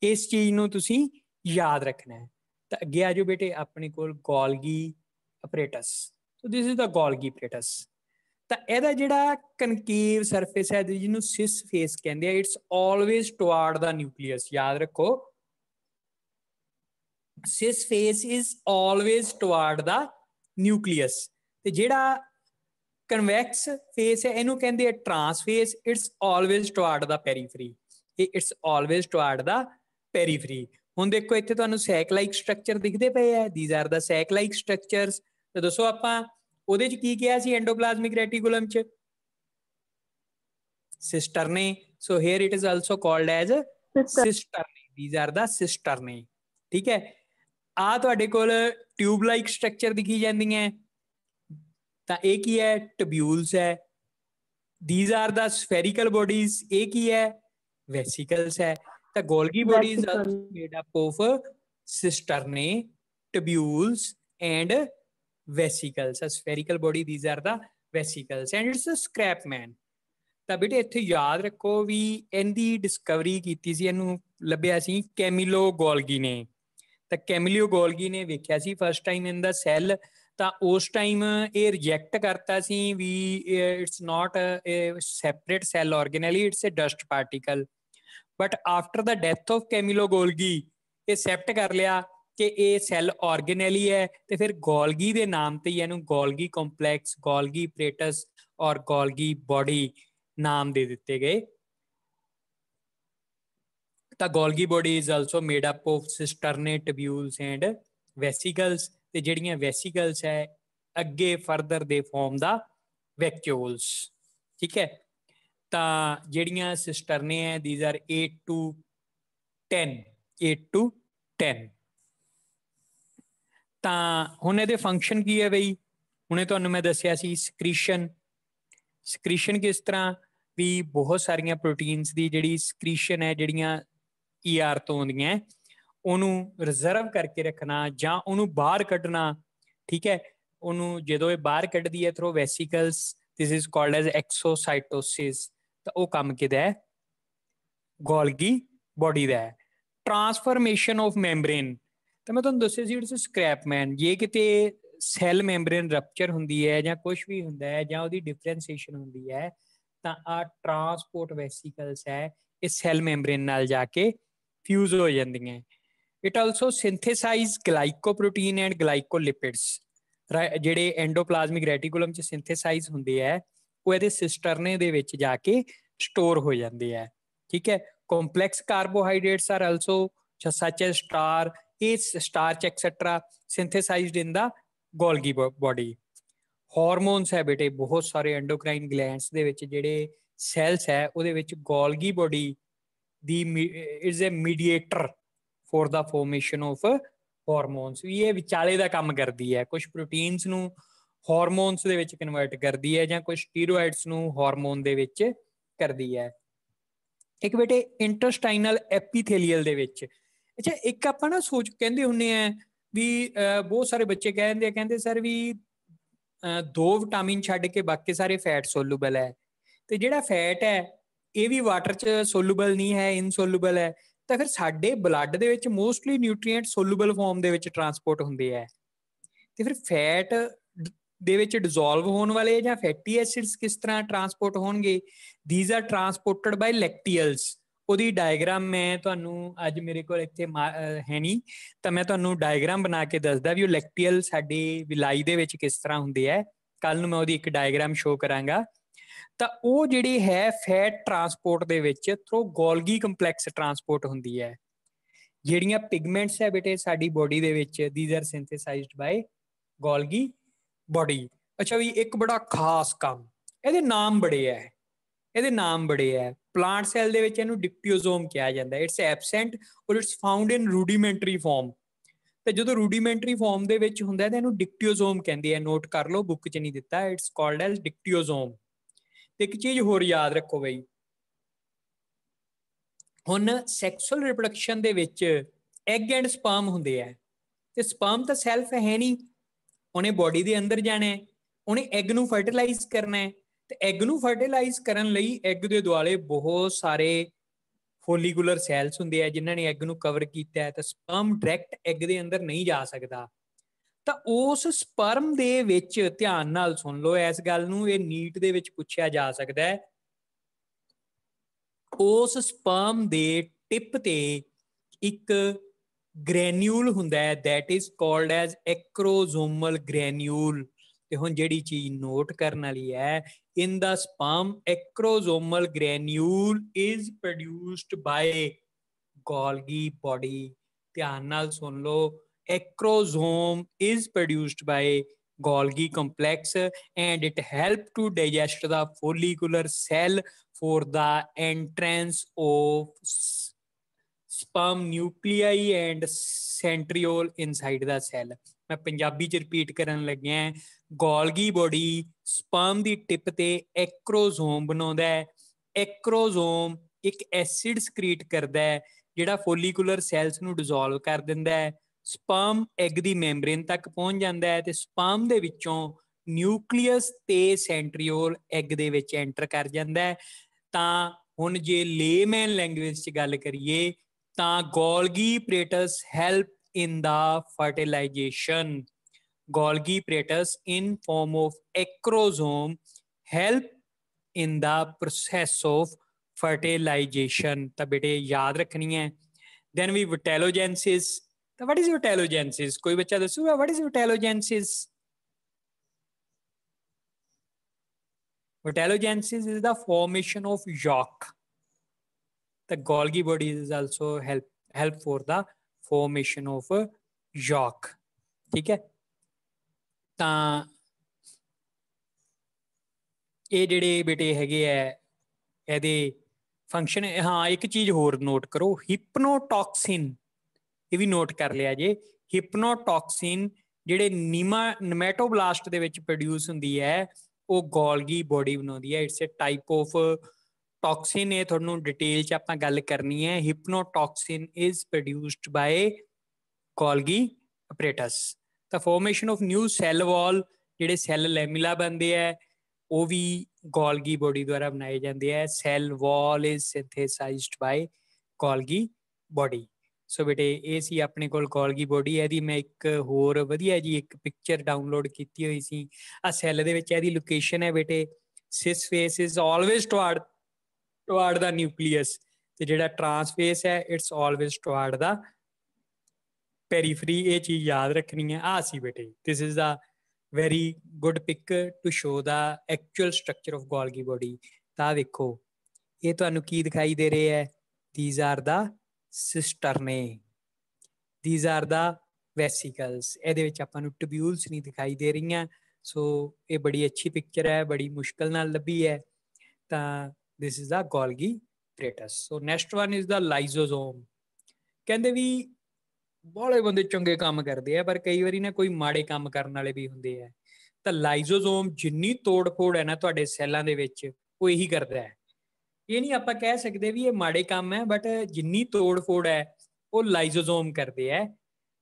ਇਸ ਚੀਜ਼ ਨੂੰ ਤੁਸੀਂ ਯਾਦ ਰੱਖਣਾ ਹੈ। ਤਾਂ ਅੱਗੇ ਆ ਜਾਓ ਬੇਟੇ ਆਪਣੇ ਕੋਲ ਗੋਲਗੀ ਅਪਰੇਟਸ। ਸੋ ਦਿਸ ਇਜ਼ ਦਾ ਗੋਲਗੀ ਅਪਰੇਟਸ। ਤਾਂ ਇਹਦਾ ਜਿਹੜਾ ਕਨਕੇਵ ਸਰਫੇਸ ਹੈ ਜਿਹਨੂੰ ਸਿਸ ਫੇਸ ਕਹਿੰਦੇ ਆ, it's always toward the nucleus. ਯਾਦ ਰੱਖੋ, cis face is always toward the nucleus. ਤੇ ਜਿਹੜਾ ਕਨਵੈਕਸ ਫੇਸ ਹੈ ਇਹਨੂੰ ਕਹਿੰਦੇ ਆ trans face, it's always toward the periphery. It's always toward the periphery. ਹੁਣ ਦੇਖੋ ਇੱਥੇ ਤੁਹਾਨੂੰ ਸੈਕ ਲਾਈਕ ਸਟਰਕਚਰ ਦਿਖਦੇ ਪਏ ਆ, these are the sec like structures. ਤੇ ਦੱਸੋ ਆਪਾਂ ਉਹਦੇ ਚ ਕੀ ਕਿਹਾ ਸੀ ਐਂਡੋਪਲਾਜ਼ਮਿਕ ਰੈਟੀਕੂਲਮ ਚ? Cisternae. So here it is also called as cisternae, these are the cisternae. ਠੀਕ ਹੈ, ਆ ਤੁਹਾਡੇ ਕੋਲ ਟਿਊਬ ਲਾਈਕ ਸਟਰਕਚਰ ਦਿਖੀ ਜਾਂਦੀਆਂ, ਤਾਂ ਇਹ ਕੀ ਹੈ? ਟਿਬਿਊਲਸ ਹੈ। These are the spherical bodies, ਇਹ ਕੀ ਹੈ? ਵੈਸੀਕਲਸ ਹੈ। ਤਾਂ Golgi body is also made up of cisternae, tubules and vesicles. A spherical body, these are the vesicles and it's a scrap man. ਤਾਂ ਬੇਟੇ ਇੱਥੇ ਯਾਦ ਰੱਖੋ ਵੀ ਇਹਦੀ ਡਿਸਕਵਰੀ ਕੀਤੀ ਸੀ, ਇਹਨੂੰ ਲੱਭਿਆ ਸੀ ਕੈਮਿਲੋ ਗੋਲਗੀ ਨੇ। ਤਾਂ ਕੈਮਿਲੋ ਗੋਲਗੀ ਨੇ ਵੇਖਿਆ ਸੀ first time in the cell, ਤਾਂ ਉਸ ਟਾਈਮ ਇਹ ਰਿਜੈਕਟ ਕਰਤਾ ਸੀ ਵੀ it's not a separate cell organelle, it's a dust particle. But after the death of Camillo Golgi ਇਹ ਐਕਸੈਪਟ ਕਰ ਲਿਆ ਕਿ ਇਹ ਸੈੱਲ ਆਰਗੇਨਲੀ ਹੈ, ਤੇ ਫਿਰ ਗੋਲਗੀ ਦੇ ਨਾਮ ਤੇ ਹੀ ਇਹਨੂੰ ਗੋਲਗੀ ਕੰਪਲੈਕਸ, ਗੋਲਗੀ ਪ੍ਰੇਟਸ ਔਰ ਗੋਲਗੀ ਬੋਡੀ ਨਾਮ ਦੇ ਦਿੱਤੇ ਗਏ। ਤਾਂ Golgi body is also made up of cisternae, tubules and vesicles. ਤੇ ਜਿਹੜੀਆਂ ਵੈਸੀਕਲਸ ਹੈ ਅੱਗੇ ਫਰਦਰ ਦੇ ਫਾਰਮ ਦਾ ਵੈਕਿਊਲਸ। ਠੀਕ ਹੈ, ਤਾਂ ਜਿਹੜੀਆਂ ਸਿਸਟਰਨੇ ਹੈ these are 8 to 10, 8 to 10। ਤਾਂ ਹੁਣ ਇਹਦੇ ਫੰਕਸ਼ਨ ਕੀ ਹੈ ਬਈ? ਹੁਣੇ ਤੁਹਾਨੂੰ ਮੈਂ ਦੱਸਿਆ ਸੀ ਸਕ੍ਰੀਸ਼ਨ। ਸਕ੍ਰੀਸ਼ਨ ਕਿਸ ਤਰ੍ਹਾਂ ਵੀ ਬਹੁਤ ਸਾਰੀਆਂ ਪ੍ਰੋਟੀਨਸ ਦੀ ਜਿਹੜੀ ਸਕ੍ਰੀਸ਼ਨ ਹੈ, ਜਿਹੜੀਆਂ ER ਤੋਂ ਆਉਂਦੀਆਂ, ਉਹਨੂੰ ਰਿਜ਼ਰਵ ਕਰਕੇ ਰੱਖਣਾ ਜਾਂ ਉਹਨੂੰ ਬਾਹਰ ਕੱਢਣਾ। ਠੀਕ ਹੈ, ਉਹਨੂੰ ਜਦੋਂ ਇਹ ਬਾਹਰ ਕੱਢਦੀ ਹੈ through vesicles, this is called as exocytosis. ਤਾਂ ਉਹ ਕੰਮ ਕਿਹਦਾ ਹੈ? ਗੋਲਗੀ ਬੋਡੀ ਦਾ ਹੈ। ਟਰਾਂਸਫਰਮੇਸ਼ਨ ਆਫ ਮੈਂਬਰੇਨ, ਤਾਂ ਮੈਂ ਤੁਹਾਨੂੰ ਦੱਸਿਆ ਸੀ ਇਟਸ ਸਕ੍ਰੈਪਮੈਨ। ਜੇ ਕਿਤੇ ਸੈੱਲ ਮੈਂਬਰੇਨ ਰਪਚਰ ਹੁੰਦੀ ਹੈ ਜਾਂ ਕੁਝ ਵੀ ਹੁੰਦਾ ਹੈ ਜਾਂ ਉਹਦੀ ਡਿਫਰੈਂਸੀਏਸ਼ਨ ਹੁੰਦੀ ਹੈ, ਤਾਂ ਆ ਟਰਾਂਸਪੋਰਟ ਵੈਸੀਕਲਸ ਹੈ ਇਹ ਸੈੱਲ ਮੈਂਬਰੇਨ ਨਾਲ ਜਾ ਕੇ ਫਿਊਜ਼ ਹੋ ਜਾਂਦੀਆਂ। It also synthesize glycoprotein and glycolipids. ਜਿਹੜੇ ਐਂਡੋਪਲਾਜ਼ਮਿਕ ਰੈਟੀਕੂਲਮ ਚ ਸਿੰਥੇਸਾਈਜ਼ ਹੁੰਦੇ ਹੈ ਉਹ ਇਹਦੇ ਸਿਸਟਰਨੇ ਦੇ ਵਿੱਚ ਜਾ ਕੇ ਸਟੋਰ ਹੋ ਜਾਂਦੇ ਹੈ। ਠੀਕ ਹੈ, complex carbohydrates are also such as starch etc synthesized in the Golgi body. Hormones ਹੈ ਬੇਟੇ ਬਹੁਤ ਸਾਰੇ ਐਂਡੋਕਰਾਈਨ ਗਲੈਂਡਸ ਦੇ ਵਿੱਚ, ਜਿਹੜੇ ਸੈਲਸ ਹੈ ਉਹਦੇ ਵਿੱਚ ਗੋਲਗੀ ਬੋਡੀ ਦੀ is a mediator for the formation of hormones. ਵੀ ਇਹ ਵਿਚਾਲੇ ਦਾ ਕੰਮ ਕਰਦੀ ਹੈ, ਕੁਝ ਪ੍ਰੋਟੀਨਸ ਨੂੰ ਹਾਰਮੋਨਸ ਦੇ ਵਿੱਚ ਕਨਵਰਟ ਕਰਦੀ ਹੈ ਜਾਂ ਕੁਝ ਸਟੀਰੋਇਡਸ ਨੂੰ ਹਾਰਮੋਨ ਦੇ ਵਿੱਚ ਕਰਦੀ ਹੈ। ਇੱਕ ਬੇਟੇ ਇੰਟੈਸਟਾਈਨਲ ਐਪੀਥੇਲੀਅਲ ਦੇ ਵਿੱਚ, ਅੱਛਾ ਇੱਕ ਆਪਾਂ ਨਾ ਸੋਚ ਕਹਿੰਦੇ ਹੁੰਦੇ ਆ ਵੀ ਬਹੁਤ ਸਾਰੇ ਬੱਚੇ ਕਹਿੰਦੇ ਸਰ ਵੀ 2 ਵਿਟਾਮਿਨ ਛੱਡ ਕੇ ਬਾਕੀ ਸਾਰੇ ਫੈਟ ਸੋਲੂਬਲ ਹੈ, ਤੇ ਜਿਹੜਾ ਫੈਟ ਹੈ ਇਹ ਵੀ ਵਾਟਰ 'ਚ ਸੋਲੂਬਲ ਨਹੀਂ ਹੈ, ਇਨਸੋਲੂਬਲ ਹੈ। ਤਾਂ ਫਿਰ ਸਾਡੇ ਬਲੱਡ ਦੇ ਵਿੱਚ ਮੋਸਟਲੀ ਨਿਊਟ੍ਰੀਐਂਟ ਸੋਲੂਬਲ ਫਾਰਮ ਦੇ ਵਿੱਚ ਟਰਾਂਸਪੋਰਟ ਹੁੰਦੇ ਹੈ, ਤੇ ਫਿਰ ਫੈਟ ਦੇ ਵਿੱਚ ਡਿਸੋਲਵ ਹੋਣ ਵਾਲੇ ਜਾਂ ਫੈਟੀ ਐਸਿਡਸ ਕਿਸ ਤਰ੍ਹਾਂ ਟਰਾਂਸਪੋਰਟ ਹੋਣਗੇ? ਥੀਸ ਆਰ ਟਰਾਂਸਪੋਰਟਡ ਬਾਈ ਲੈਕਟੀਅਲਸ। ਉਹਦੀ ਡਾਇਗਰਾਮ ਮੈਂ ਤੁਹਾਨੂੰ ਅੱਜ ਮੇਰੇ ਕੋਲ ਇੱਥੇ ਹੈ ਨਹੀਂ, ਤਾਂ ਮੈਂ ਤੁਹਾਨੂੰ ਡਾਇਗਰਾਮ ਬਣਾ ਕੇ ਦੱਸਦਾ ਵੀ ਉਹ ਲੈਕਟੀਅਲ ਸਾਡੀ ਵਿਲਾਈ ਦੇ ਵਿੱਚ ਕਿਸ ਤਰ੍ਹਾਂ ਹੁੰਦੇ ਹੈ। ਕੱਲ ਨੂੰ ਮੈਂ ਉਹਦੀ ਇੱਕ ਡਾਇਗਰਾਮ ਸ਼ੋ ਕਰਾਂਗਾ। ਤਾਂ ਉਹ ਜਿਹੜੀ ਹੈ ਫੈਟ ਟਰਾਂਸਪੋਰਟ ਦੇ ਵਿੱਚ ਥਰੂ ਗੋਲਗੀ ਕੰਪਲੈਕਸ ਟਰਾਂਸਪੋਰਟ ਹੁੰਦੀ ਹੈ। ਜਿਹੜੀਆਂ ਪਿਗਮੈਂਟਸ ਹੈ ਬੇਟੇ ਸਾਡੀ ਬੋਡੀ ਦੇ ਵਿੱਚ, ਥੀਸ ਆਰ ਸਿੰਥੇਸਾਈਜ਼ਡ ਬਾਈ ਗੋਲਗੀ ਬੋਡੀ। ਅੱਛਾ ਵੀ ਇੱਕ ਬੜਾ ਖਾਸ ਕੰਮ, ਇਹਦੇ ਨਾਮ ਬੜੇ ਹੈ। ਪਲਾਂਟ ਸੈੱਲ ਦੇ ਵਿੱਚ ਇਹਨੂੰ ਡਿਕਟੀਓਜ਼ੋਮ ਕਿਹਾ ਜਾਂਦਾ, ਇਟਸ ਐਬਸੈਂਟ ਔਰ ਇਟਸ ਫਾਊਂਡ ਇਨ ਰੂਡੀਮੈਂਟਰੀ ਫਾਰਮ। ਤੇ ਜਦੋਂ ਰੂਡੀਮੈਂਟਰੀ ਫਾਰਮ ਦੇ ਵਿੱਚ ਹੁੰਦਾ ਤਾਂ ਇਹਨੂੰ ਡਿਕਟੀਓਜ਼ੋਮ ਕਹਿੰਦੇ ਆ। ਨੋਟ ਕਰ ਲਓ, ਬੁੱਕ 'ਚ ਨਹੀਂ ਦਿੱਤਾ, ਇਟਸ ਕਾਲਡ ਐਜ਼ ਡਿਕਟੀਓਜ਼ੋਮ। ਤੇ ਇੱਕ ਚੀਜ਼ ਹੋਰ ਯਾਦ ਰੱਖੋ ਬਈ, ਹੁਣ ਸੈਕਸੁਅਲ ਰਿਪਰੋਡਕਸ਼ਨ ਦੇ ਵਿੱਚ ਐਗ ਐਂਡ ਸਪਰਮ ਹੁੰਦੇ ਆ, ਤੇ ਸਪਰਮ ਤਾਂ ਸੈਲਫ ਹੈ ਨਹੀਂ, ਉਹਨੇ ਬੋਡੀ ਦੇ ਅੰਦਰ ਜਾਣਾ, ਉਹਨੇ ਐਗ ਨੂੰ ਫਰਟੀਲਾਈਜ਼ ਕਰਨਾ, ਤੇ ਐਗ ਨੂੰ ਫਰਟੀਲਾਈਜ਼ ਕਰਨ ਲਈ ਐਗ ਦੇ ਦੁਆਲੇ ਬਹੁਤ ਸਾਰੇ ਫੋਲੀਕੂਲਰ ਸੈਲਸ ਹੁੰਦੇ ਆ ਜਿਨ੍ਹਾਂ ਨੇ ਐਗ ਨੂੰ ਕਵਰ ਕੀਤਾ ਹੈ। ਤਾਂ ਸਪਰਮ ਡਾਇਰੈਕਟ ਐਗ ਦੇ ਅੰਦਰ ਨਹੀਂ ਜਾ ਸਕਦਾ, ਤਾਂ ਉਸ ਸਪਰਮ ਦੇ ਵਿੱਚ ਧਿਆਨ ਨਾਲ ਸੁਣ ਲਓ ਇਸ ਗੱਲ ਨੂੰ, ਇਹ ਨੀਟ ਦੇ ਵਿੱਚ ਪੁੱਛਿਆ ਜਾ ਸਕਦਾ ਹੈ। ਉਸ ਸਪਰਮ ਦੇ ਟਿਪ ਤੇ ਇੱਕ ਗ੍ਰੈਨਿਊਲ ਹੁੰਦਾ ਹੈ, that is called as acrosomal granule। ਤੇ ਹੁਣ ਜਿਹੜੀ ਚੀਜ਼ ਨੋਟ ਕਰਨ ਵਾਲੀ ਹੈ, in the sperm acrosomal granule is produced by Golgi body। ਧਿਆਨ ਨਾਲ ਸੁਣ ਲਓ, acrosome is produced by Golgi complex and it help to digest the follicular cell for the entrance of sperm nuclei and centriole inside the cell। ਮੈਂ ਪੰਜਾਬੀ ਚ repeat ਕਰਨ ਲੱਗਿਆ, ਗੋਲਗੀ body sperm ਦੀ tip ਤੇ ਐਕਰੋਜ਼ੋਮ ਬਣਾਉਂਦਾ ਹੈ। ਐਕਰੋਜ਼ੋਮ ਇੱਕ ਐਸਿਡ ਸਕ੍ਰੀਟ ਕਰਦਾ ਹੈ ਜਿਹੜਾ ਫੋਲੀਕੂਲਰ ਸੈਲਸ ਨੂੰ ਡਿਸੋਲਵ ਕਰ ਦਿੰਦਾ ਹੈ। ਸਪਰਮ ਐਗ ਦੀ ਮੈਂਬਰੇਨ ਤੱਕ ਪਹੁੰਚ ਜਾਂਦਾ ਹੈ ਤੇ ਸਪਰਮ ਦੇ ਵਿੱਚੋਂ ਨਿਊਕਲੀਅਸ ਤੇ ਸੈਂਟਰੀਓਲ ਐਗ ਦੇ ਵਿੱਚ ਐਂਟਰ ਕਰ ਜਾਂਦਾ ਹੈ। ਤਾਂ ਹੁਣ ਜੇ ਲੇਮੈਨ ਲੈਂਗੁਏਜ ਚ ਗੱਲ ਕਰੀਏ ਤਾਂ ਗੋਲਗੀ ਪ੍ਰੇਟਸ help in the fertilization। Golgi apparatus in form of acrosome help in the process of fertilization। ਤਾਂ ਬੇਟੇ ਯਾਦ ਰੱਖਣੀ ਹੈ। then we vitellogenesis। ਤਾਂ what is vitellogenesis? ਕੋਈ ਬੱਚਾ ਦੱਸੂਗਾ what is vitellogenesis? Vitellogenesis is the formation of yolk। the Golgi body is also help for the formation of yolk। ਠੀਕ ਹੈ, ਤਾਂ ਇਹ ਜਿਹੜੇ ਬੇਟੇ ਹੈਗੇ ਆ ਇਹਦੇ ਫੰਕਸ਼ਨ। ਹਾਂ ਇੱਕ ਚੀਜ਼ ਹੋਰ ਨੋਟ ਕਰੋ, ਹਿਪਨੋਟੌਕਸਿਨ, ਇਹ ਵੀ ਨੋਟ ਕਰ ਲਿਆ ਜੇ। ਹਿਪਨੋਟੌਕਸਿਨ ਜਿਹੜੇ ਨਮੈਟੋਬਲਾਸਟ ਦੇ ਵਿੱਚ ਪ੍ਰੋਡਿਊਸ ਹੁੰਦੀ ਹੈ ਉਹ ਗੋਲਗੀ ਬੋਡੀ ਬਣਾਉਂਦੀ ਹੈ। It's A type of toxin. ਇਹ ਤੁਹਾਨੂੰ ਡਿਟੇਲ 'ਚ ਆਪਾਂ ਗੱਲ ਕਰਨੀ ਹੈ। ਹਿਪਨੋਟੌਕਸਿਨ ਇਜ਼ ਪ੍ਰੋਡਿਊਸਡ ਬਾਏ ਗੋਲਗੀ apparatus। ਤਾਂ ਫਾਰਮੇਸ਼ਨ ਆਫ ਨਿਊ ਸੈੱਲ ਵਾਲ, ਜਿਹੜੇ ਸੈੱਲ ਲੈਮਿਲਾ ਬਣਦੇ ਆ ਉਹ ਵੀ ਗੋਲਗੀ ਬੋਡੀ ਦੁਆਰਾ ਬਣਾਏ ਜਾਂਦੇ ਆ। Cell wall is synthesized by Golgi body. So ਬੇਟੇ ਇਹ ਸੀ ਆਪਣੇ ਕੋਲ ਗੋਲਗੀ ਬੋਡੀ। ਇਹਦੀ ਮੈਂ ਇੱਕ ਹੋਰ ਵਧੀਆ ਜੀ ਇੱਕ ਪਿਕਚਰ ਡਾਊਨਲੋਡ ਕੀਤੀ ਹੋਈ ਸੀ। ਆ ਸੈੱਲ ਦੇ ਵਿੱਚ ਇਹਦੀ ਲੋਕੇਸ਼ਨ ਹੈ ਬੇਟੇ। Cis face is always toward the nucleus ਤੇ ਜਿਹੜਾ ਟਰਾਂਸਫੇਸ ਹੈ it's always toward the periphery. ਇਹ ਚੀਜ਼ ਯਾਦ ਰੱਖਣੀ ਹੈ। ਆ ਸੀ ਬੇਟੇ, this is the very good pic to show the actual structure of Golgi body. ਤਾਂ ਵੇਖੋ ਇਹ ਤੁਹਾਨੂੰ ਕੀ ਦਿਖਾਈ ਦੇ ਰਹੇ ਹੈ, these are the ਸਿਸਟਰਨੇ, these are the ਵੈਸੀਕਲਸ। ਇਹਦੇ ਵਿੱਚ ਆਪਾਂ ਨੂੰ ਟਿਬਿਊਲਸ ਨਹੀਂ ਦਿਖਾਈ ਦੇ ਰਹੀਆਂ। ਸੋ ਇਹ ਬੜੀ ਅੱਛੀ ਪਿਕਚਰ ਹੈ, ਬੜੀ ਮੁਸ਼ਕਲ ਨਾਲ ਲੱਭੀ ਹੈ। ਤਾਂ this is the Golgi apparatus। So next one is the lysosome. ਕਹਿੰਦੇ ਵੀ ਬਾਹਲੇ ਬੰਦੇ ਚੰਗੇ ਕੰਮ ਕਰਦੇ ਆ ਪਰ ਕਈ ਵਾਰੀ ਨਾ ਕੋਈ ਮਾੜੇ ਕੰਮ ਕਰਨ ਵਾਲੇ ਵੀ ਹੁੰਦੇ ਆ। ਤਾਂ ਲਾਈਜ਼ੋਜ਼ੋਮ ਜਿੰਨੀ ਤੋੜ ਫੋੜ ਹੈ ਨਾ ਤੁਹਾਡੇ ਸੈੱਲਾਂ ਦੇ ਵਿੱਚ ਉਹ ਇਹੀ ਕਰਦਾ ਹੈ। ਇਹ ਨਹੀਂ ਆਪਾਂ ਕਹਿ ਸਕਦੇ ਵੀ ਇਹ ਮਾੜੇ ਕੰਮ ਹੈ, ਬਟ ਜਿੰਨੀ ਤੋੜ ਫੋੜ ਹੈ ਉਹ ਲਾਈਜ਼ੋਜ਼ੋਮ ਕਰਦੇ ਹੈ।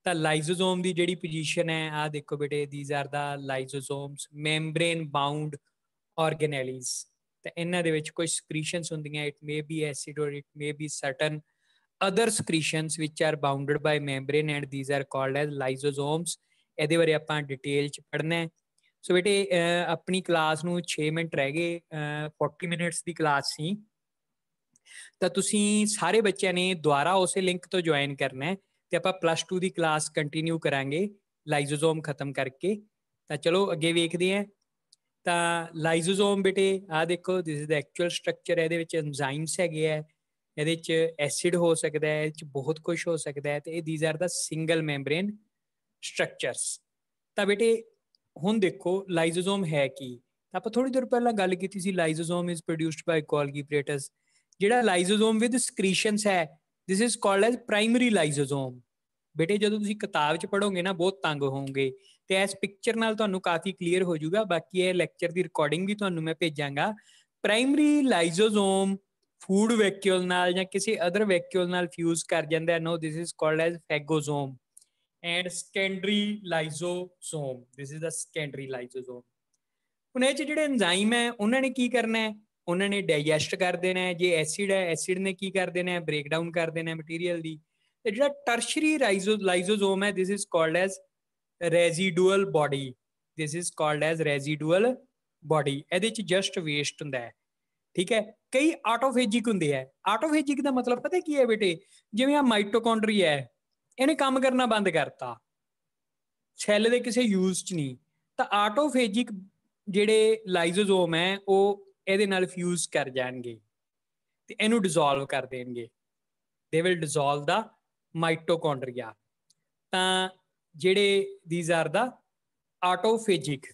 ਤਾਂ ਲਾਈਜ਼ੋਜ਼ੋਮ ਦੀ ਜਿਹੜੀ ਪੋਜੀਸ਼ਨ ਹੈ ਆ ਦੇਖੋ ਬੇਟੇ, these are the lysosomes membrane bound organelles। ਤਾਂ ਇਹਨਾਂ ਦੇ ਵਿੱਚ ਕੁਝ ਸਕ੍ਰੀਸ਼ਨਸ ਹੁੰਦੀਆਂ, ਇਟ ਮੇ ਬੀ ਐਸਿਡ ਔਰ it may be certain other secretions which are bounded by membrane and these are called as lysosomes। ਇਹਦੇ ਬਾਰੇ ਆਪਾਂ ਡਿਟੇਲ ਚ ਪੜ੍ਹਨਾ ਹੈ। ਸੋ ਬੇਟੇ ਆਪਣੀ ਕਲਾਸ ਨੂੰ 6 ਮਿੰਟ ਰਹਿ ਗਏ, 40 ਮਿੰਟਸ ਦੀ ਕਲਾਸ ਸੀ। ਤਾਂ ਤੁਸੀਂ ਸਾਰੇ ਬੱਚਿਆਂ ਨੇ ਦੁਬਾਰਾ ਉਸੇ ਲਿੰਕ ਤੋਂ ਜੁਆਇਨ ਕਰਨਾ ਹੈ ਤੇ ਆਪਾਂ +2 ਦੀ ਕਲਾਸ ਕੰਟੀਨਿਊ ਕਰਾਂਗੇ ਲਾਈਜ਼ੋਜ਼ੋਮ ਖਤਮ ਕਰਕੇ। ਤਾਂ ਚਲੋ ਅੱਗੇ ਵੇਖਦੇ ਹਾਂ। ਤਾਂ ਲਾਈਜ਼ੋਜ਼ੋਮ ਬੇਟੇ ਆ ਦੇਖੋ, ਦਿਸ ਇਜ਼ ਦਾ ਐਕਚੁਅਲ ਸਟਰਕਚਰ। ਇਹਦੇ ਵਿੱਚ ਐਂਜ਼ਾਈਮਸ ਹੈਗੇ ਆ, ਇਹਦੇ ਚ ਐਸਿਡ ਹੋ ਸਕਦਾ ਹੈ, ਇਹ ਚ ਬਹੁਤ ਕੁਝ ਹੋ ਸਕਦਾ ਹੈ। ਤੇ ਇਹ these are the single membrane structures। ਤਾਂ ਬੇਟੇ ਹੁਣ ਦੇਖੋ ਲਾਈਜ਼ੋਜ਼ੋਮ ਹੈ ਕੀ। ਆਪਾਂ ਥੋੜੀ ਦੇਰ ਪਹਿਲਾਂ ਗੱਲ ਕੀਤੀ ਸੀ lysosome is produced by Golgi apparatus। ਜਿਹੜਾ ਲਾਈਜ਼ੋਜ਼ੋਮ ਵਿਦ ਸਕ੍ਰੀਸ਼ਨਸ ਹੈ this is called as primary lysosome. ਬੇਟੇ ਜਦੋਂ ਤੁਸੀਂ ਕਿਤਾਬ 'ਚ ਪੜ੍ਹੋਗੇ ਨਾ ਬਹੁਤ ਤੰਗ ਹੋਵੋਗੇ ਤੇ ਇਸ ਪਿਕਚਰ ਨਾਲ ਤੁਹਾਨੂੰ ਕਾਫੀ ਕਲੀਅਰ ਹੋ ਜਾਊਗਾ। ਬਾਕੀ ਇਹ ਲੈਕਚਰ ਦੀ ਰਿਕਾਰਡਿੰਗ ਵੀ ਤੁਹਾਨੂੰ ਮੈਂ ਭੇਜਾਂਗਾ। ਪ੍ਰਾਇਮਰੀ ਲਾਈਜ਼ੋਜ਼ੋਮ ਫੂਡ ਵੈਕਿਊਲ ਨਾਲ ਜਾਂ ਕਿਸੇ ਅਦਰ ਵੈਕਿਊਲ ਨਾਲ ਫਿਊਜ਼ ਕਰ ਜਾਂਦਾ ਹੈ। No, this is called as phagosome and secondary lysosome. This is the secondary lysosome. ਹੁਣ ਇਹ 'ਚ ਜਿਹੜੇ ਐਂਜ਼ਾਈਮ ਹੈ ਉਹਨਾਂ ਨੇ ਕੀ ਕਰਨਾ ਹੈ, ਉਹਨਾਂ ਨੇ ਡਾਈਜੈਸਟ ਕਰ ਦੇਣਾ ਹੈ। ਜੇ ਐਸਿਡ ਹੈ, ਐਸਿਡ ਨੇ ਕੀ ਕਰ ਦੇਣਾ ਹੈ, ਬ੍ਰੇਕ ਡਾਊਨ ਕਰ ਦੇਣਾ ਮਟੀਰੀਅਲ ਦੀ। ਤੇ ਜਿਹੜਾ ਟਰਸ਼ਰੀ ਲਾਈਜ਼ੋਜ਼ੋਮ ਹੈ this is called as residual body. This is called as residual body. ਇਹਦੇ ਚ just waste ਹੁੰਦਾ ਹੈ, ਠੀਕ ਹੈ। ਕਈ ਆਟੋਫੇਜਿਕ ਹੁੰਦੇ ਹੈ। ਆਟੋਫੇਜਿਕ ਦਾ ਮਤਲਬ ਪਤਾ ਕੀ ਹੈ ਬੇਟੇ, ਜਿਵੇਂ ਆ ਮਾਈਟੋਕੌਂਡਰੀ ਹੈ, ਇਹਨੇ ਕੰਮ ਕਰਨਾ ਬੰਦ ਕਰਤਾ, ਸੈੱਲ ਦੇ ਕਿਸੇ ਯੂਜ਼ ਚ ਨਹੀਂ। ਤਾਂ ਆਟੋਫੇਜਿਕ ਜਿਹੜੇ ਲਾਈਜ਼ੋਜ਼ੋਮ ਹੈ ਉਹ ਇਹਦੇ ਨਾਲ ਫਿਊਜ਼ ਕਰ ਜਾਣਗੇ ਤੇ ਇਹਨੂੰ ਡਿਜ਼ੋਲਵ ਕਰ ਦੇਣਗੇ। They will dissolve the mitochondria. ਤਾਂ ਜਿਹੜੇ these are the autophagic।